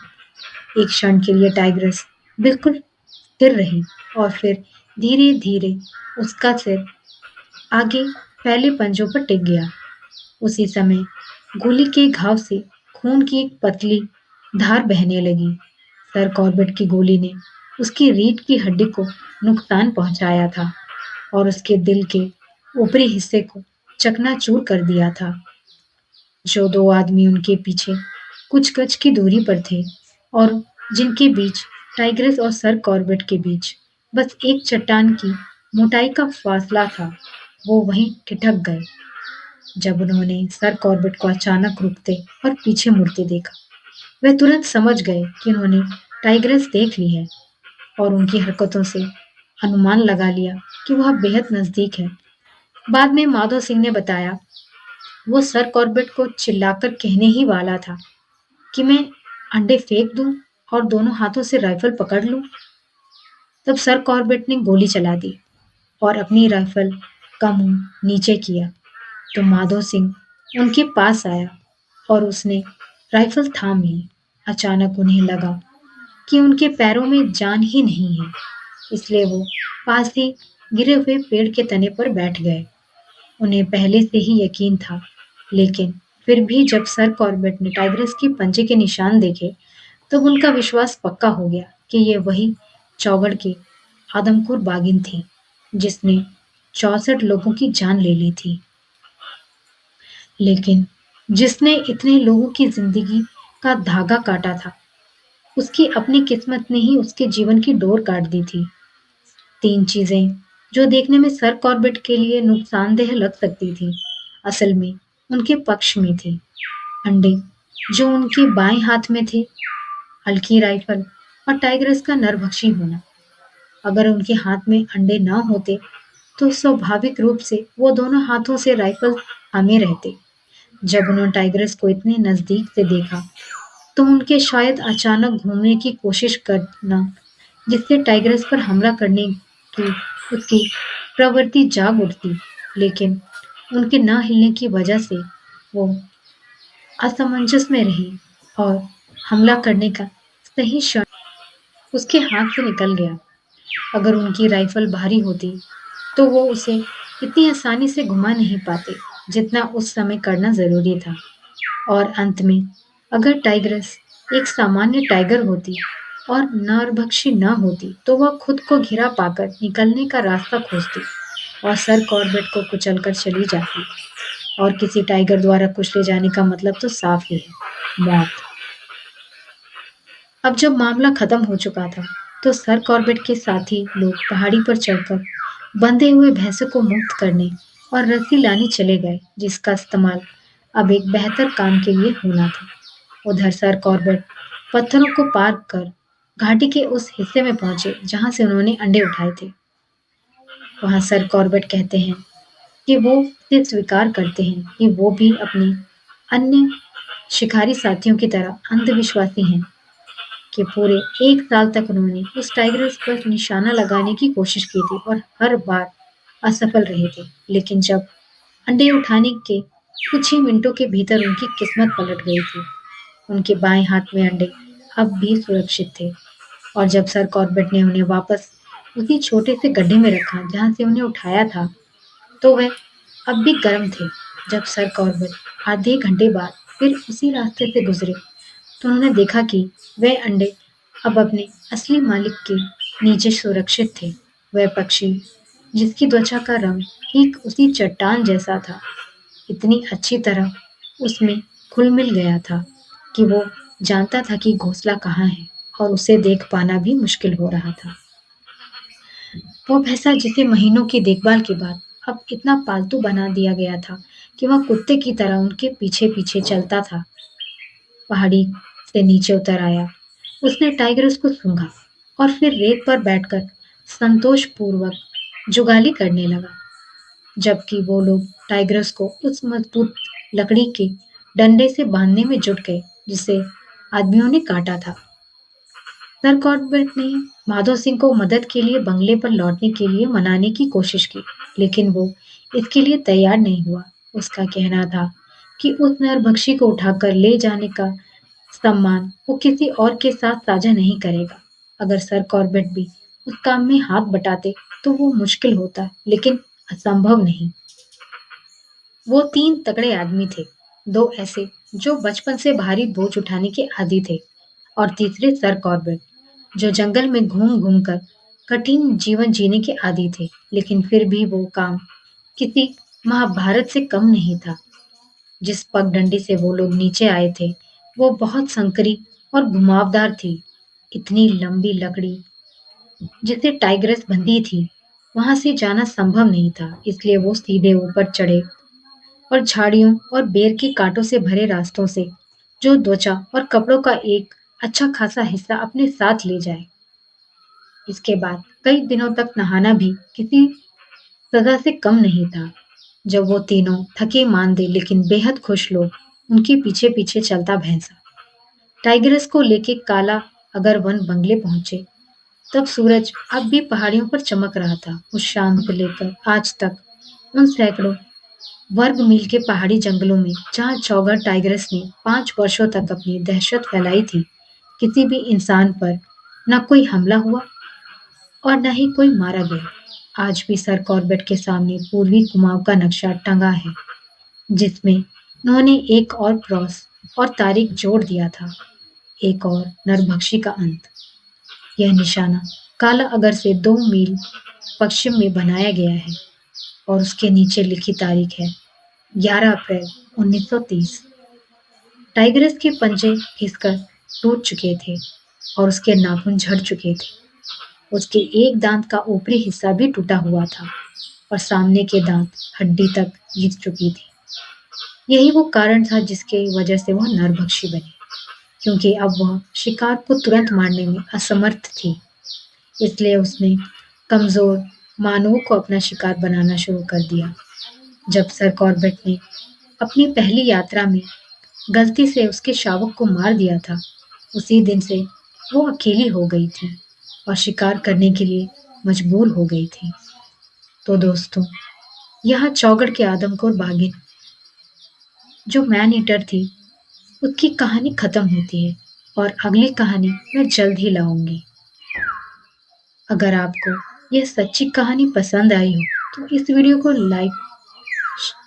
एक क्षण के लिए टाइग्रेस बिल्कुल स्थिर रही और फिर धीरे-धीरे उसका सिर आगे फैले पंजों पर टिक गया। उसी समय गोली के घाव से खून की एक पतली धार बहने लगी। सर कॉर्बेट की गोली ने उसकी रीढ़ की हड्डी को नुकसान पहुंचाया था और उसके दिल के ऊपरी हिस्से को चकनाचूर कर दिया था। जो दो आदमी उनके पीछे कुछ गज की दूरी पर थे और जिनके बीच टाइग्रेस और सर कॉर्बेट के बीच बस एक चट्टान की मोटाई का फासला था, वो वहीं ठिठक गए। जब उन्होंने सर कॉर्बेट को अचानक रुकते और पीछे मुड़ते देखा, वे तुरंत समझ गए कि उन्होंने टाइग्रेस देख ली है और उनकी हरकतों से अनुमान लगा लिया कि वह बेहद नजदीक है। बाद में माधो सिंह ने बताया, वो सर कॉर्बेट को चिल्लाकर कहने ही वाला था कि मैं अंडे फेंक दूं और दोनों हाथों से राइफल पकड़ लूं। तब सर कॉर्बेट ने गोली चला दी और अपनी राइफल का मुंह नीचे किया। तो माधो सिंह उनके पास आया और उसने राइफल थाम ली। अचानक उन्हें लगा कि उनके पैरों में जान ही नहीं है, इसलिए वो पास ही गिरे हुए पेड़ के तने पर बैठ गए। उन्हें पहले से ही यकीन था, लेकिन फिर भी जब सर कॉर्बेट ने टाइग्रेस के पंजे के निशान देखे, तब उनका विश्वास पक्का हो गया कि ये वही चौगड़ के आदमखोर बागिन थी, जिसने 64 लोगों की जान ले ली थी। लेकिन जिसने इतने लोगों की जिंदगी का धागा काटा था, उसकी अपनी किस्मत ने ही उसके जीवन की डोर काट दी थी। 3 चीजें जो देखने में सर कॉर्बेट के लिए नुकसानदेह लग सकती थी, असल में उनके पक्ष में थी। अंडे जो उनके बाएं हाथ में थे, हल्की राइफल और टाइग्रेस का नरभक्षी होना। अगर उनके हाथ में अंडे न होते, तो स्वाभाविक रूप से वो दोनों हाथों से राइफल थामे रहते। जब उन्होंने टाइग्रेस को इतने नजदीक से देखा तो उनके शायद अचानक घूमने की कोशिश करना जिससे टाइग्रेस पर हमला करने की उसकी प्रवृत्ति जाग उठती, लेकिन उनके न हिलने की वजह से वो असमंजस में रही और हमला करने का सही क्षण उसके हाथ से निकल गया। अगर उनकी राइफल भारी होती तो वो उसे इतनी आसानी से घुमा नहीं पाते जितना उस समय करना जरूरी था। और अंत में अगर टाइग्रेस एक सामान्य टाइगर होती और नरभक्षी न होती तो वह खुद को घिरा पाकर निकलने का रास्ता खोजती और सर कॉर्बेट को कुचलकर चली जाती। और किसी टाइगर द्वारा कुचले जाने का मतलब तो साफ ही है, मौत। अब जब मामला खत्म हो चुका था तो सर कॉर्बेट के साथी लोग पहाड़ी पर चढ़कर बंधे हुए भैंसों को मुक्त करने और रस्सी लाने चले गए जिसका इस्तेमाल अब एक बेहतर काम के लिए होना था। उधर सर कॉर्बेट पत्थरों को पार कर घाटी के उस हिस्से में पहुंचे जहां से उन्होंने अंडे उठाए थे। वहां सर कॉर्बेट कहते हैं कि वो इसे स्वीकार करते हैं कि वो भी अपने अन्य शिकारी साथियों की तरह अंधविश्वासी हैं कि पूरे 1 साल तक उन्होंने उस टाइग्रेस पर निशाना लगाने की कोशिश की थी और हर बार असफल रहे थे। लेकिन जब अंडे उठाने के कुछ ही मिनटों के भीतर उनकी किस्मत पलट गई थी। उनके बाएं हाथ में अंडे अब भी सुरक्षित थे और जब सर कॉर्बेट ने उन्हें वापस उसी छोटे से गड्ढे में रखा जहां से उन्हें उठाया था, तो वह अब भी गर्म थे। जब सर कॉर्बेट आधे घंटे बाद फिर उसी रास्ते से गुजरे तो उन्होंने देखा कि वह अंडे अब अपने असली मालिक के नीचे सुरक्षित थे। वह पक्षी जिसकी त्वचा का रंग ठीक उसी चट्टान जैसा था, इतनी अच्छी तरह उसमें घुल मिल गया था कि वो जानता था कि घोंसला कहाँ है और उसे देख पाना भी मुश्किल हो रहा था। वो भैंसा जिसे महीनों की देखभाल के बाद अब इतना पालतू बना दिया गया था कि वह कुत्ते की तरह उनके पीछे पीछे चलता था, पहाड़ी से नीचे उतर आया। उसने टाइग्रेस को सूंघा और फिर रेत पर बैठकर संतोषपूर्वक जुगाली करने लगा, जबकि वो लोग टाइग्रेस को उस मजबूत लकड़ी के डंडे से बांधने में जुट गए जिसे आदमियों ने काटा था। सर कॉर्बेट ने माधो सिंह को मदद के लिए बंगले पर लौटने के लिए मनाने की कोशिश की, लेकिन वो इसके लिए तैयार नहीं हुआ। उसका कहना था कि उस नरभक्षी को उठाकर ले जाने का सम्मान वो किसी और के साथ साझा नहीं करेगा। अगर सर कॉर्बेट भी उस काम में हाथ बटाते तो वो मुश्किल होता, लेकिन असंभव नहीं। वो 3 तगड़े आदमी थे, 2 ऐसे जो बचपन से भारी बोझ उठाने के आदी थे और तीसरे सर कॉर्बेट जो जंगल में घूम-घूम कर कठिन जीवन जीने के आदी थे, लेकिन फिर भी वो काम किसी महाभारत से कम नहीं था। जिस पगडंडी से वो लोग नीचे आए थे, वो बहुत संकरी और घुमावदार थी। इतनी लंबी लकड़ी जिसे टाइग्रेस बंधी थी, वहां से जाना संभव नहीं था, इसलिए वो सीधे ऊपर चढ़े और झाड़ियों और बेर के कांटों से भरे रास्तों से जो त्वचा और कपड़ों का एक अच्छा खासा हिस्सा अपने साथ ले जाए। इसके बाद कई दिनों तक नहाना भी किसी सजा से कम नहीं था। जब वो तीनों थके मांदे लेकिन बेहद खुश लोग उनके पीछे पीछे चलता भैंसा टाइग्रेस को लेके काला अगर वन बंगले पहुंचे, तब सूरज अब भी पहाड़ियों पर चमक रहा था। उस शाम को लेकर आज तक उन सैकड़ों वर्ग मील के पहाड़ी जंगलों में जहां चौगर टाइग्रेस ने 5 वर्षों तक अपनी दहशत फैलाई थी, किसी भी इंसान पर न कोई हमला हुआ और न ही कोई मारा गया। आज भी सर कॉर्बेट के सामने पूर्वी कुमाऊं का नक्शा टंगा है, जिसमें उन्होंने एक और क्रॉस और तारीख जोड़ दिया था, एक और नरभक्षी का अंत। यह निशाना काला अगर से 2 मील पश्चिम में बनाया गया है और उसके नीचे लिखी तारीख है 11 अप्रैल 1930। टाइग्रेस के पंजे घिसकर टूट चुके थे और उसके नाखून झड़ चुके थे। उसके एक दांत का ऊपरी हिस्सा भी टूटा हुआ था और सामने के दांत हड्डी तक घिस चुकी थी। यही वो कारण था जिसके वजह से वह नरभक्षी बनी, क्योंकि अब वह शिकार को तुरंत मारने में असमर्थ थी। इसलिए उसने कमजोर मानवों को अपना शिकार बनाना शुरू कर दिया। जब सर कॉर्बेट ने अपनी पहली यात्रा में गलती से उसके शावक को मार दिया था, उसी दिन से वो अकेली हो गई थी और शिकार करने के लिए मजबूर हो गई थी। तो दोस्तों, यहाँ चौगढ़ के आदमखोर बाघिन जो मैन ईटर थी, उसकी कहानी खत्म होती है और अगली कहानी मैं जल्द ही लाऊंगी। अगर आपको यह सच्ची कहानी पसंद आई हो तो इस वीडियो को लाइक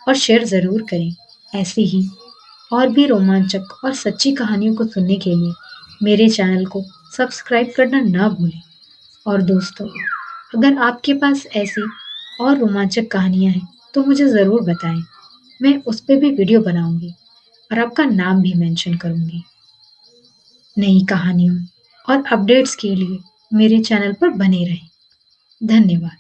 और शेयर ज़रूर करें। ऐसी ही और भी रोमांचक और सच्ची कहानियों को सुनने के लिए मेरे चैनल को सब्सक्राइब करना ना भूलें। और दोस्तों, अगर आपके पास ऐसी और रोमांचक कहानियाँ हैं तो मुझे ज़रूर बताएं। मैं उस पे भी वीडियो बनाऊंगी और आपका नाम भी मेंशन करूंगी। नई कहानियों और अपडेट्स के लिए मेरे चैनल पर बने रहें। धन्यवाद।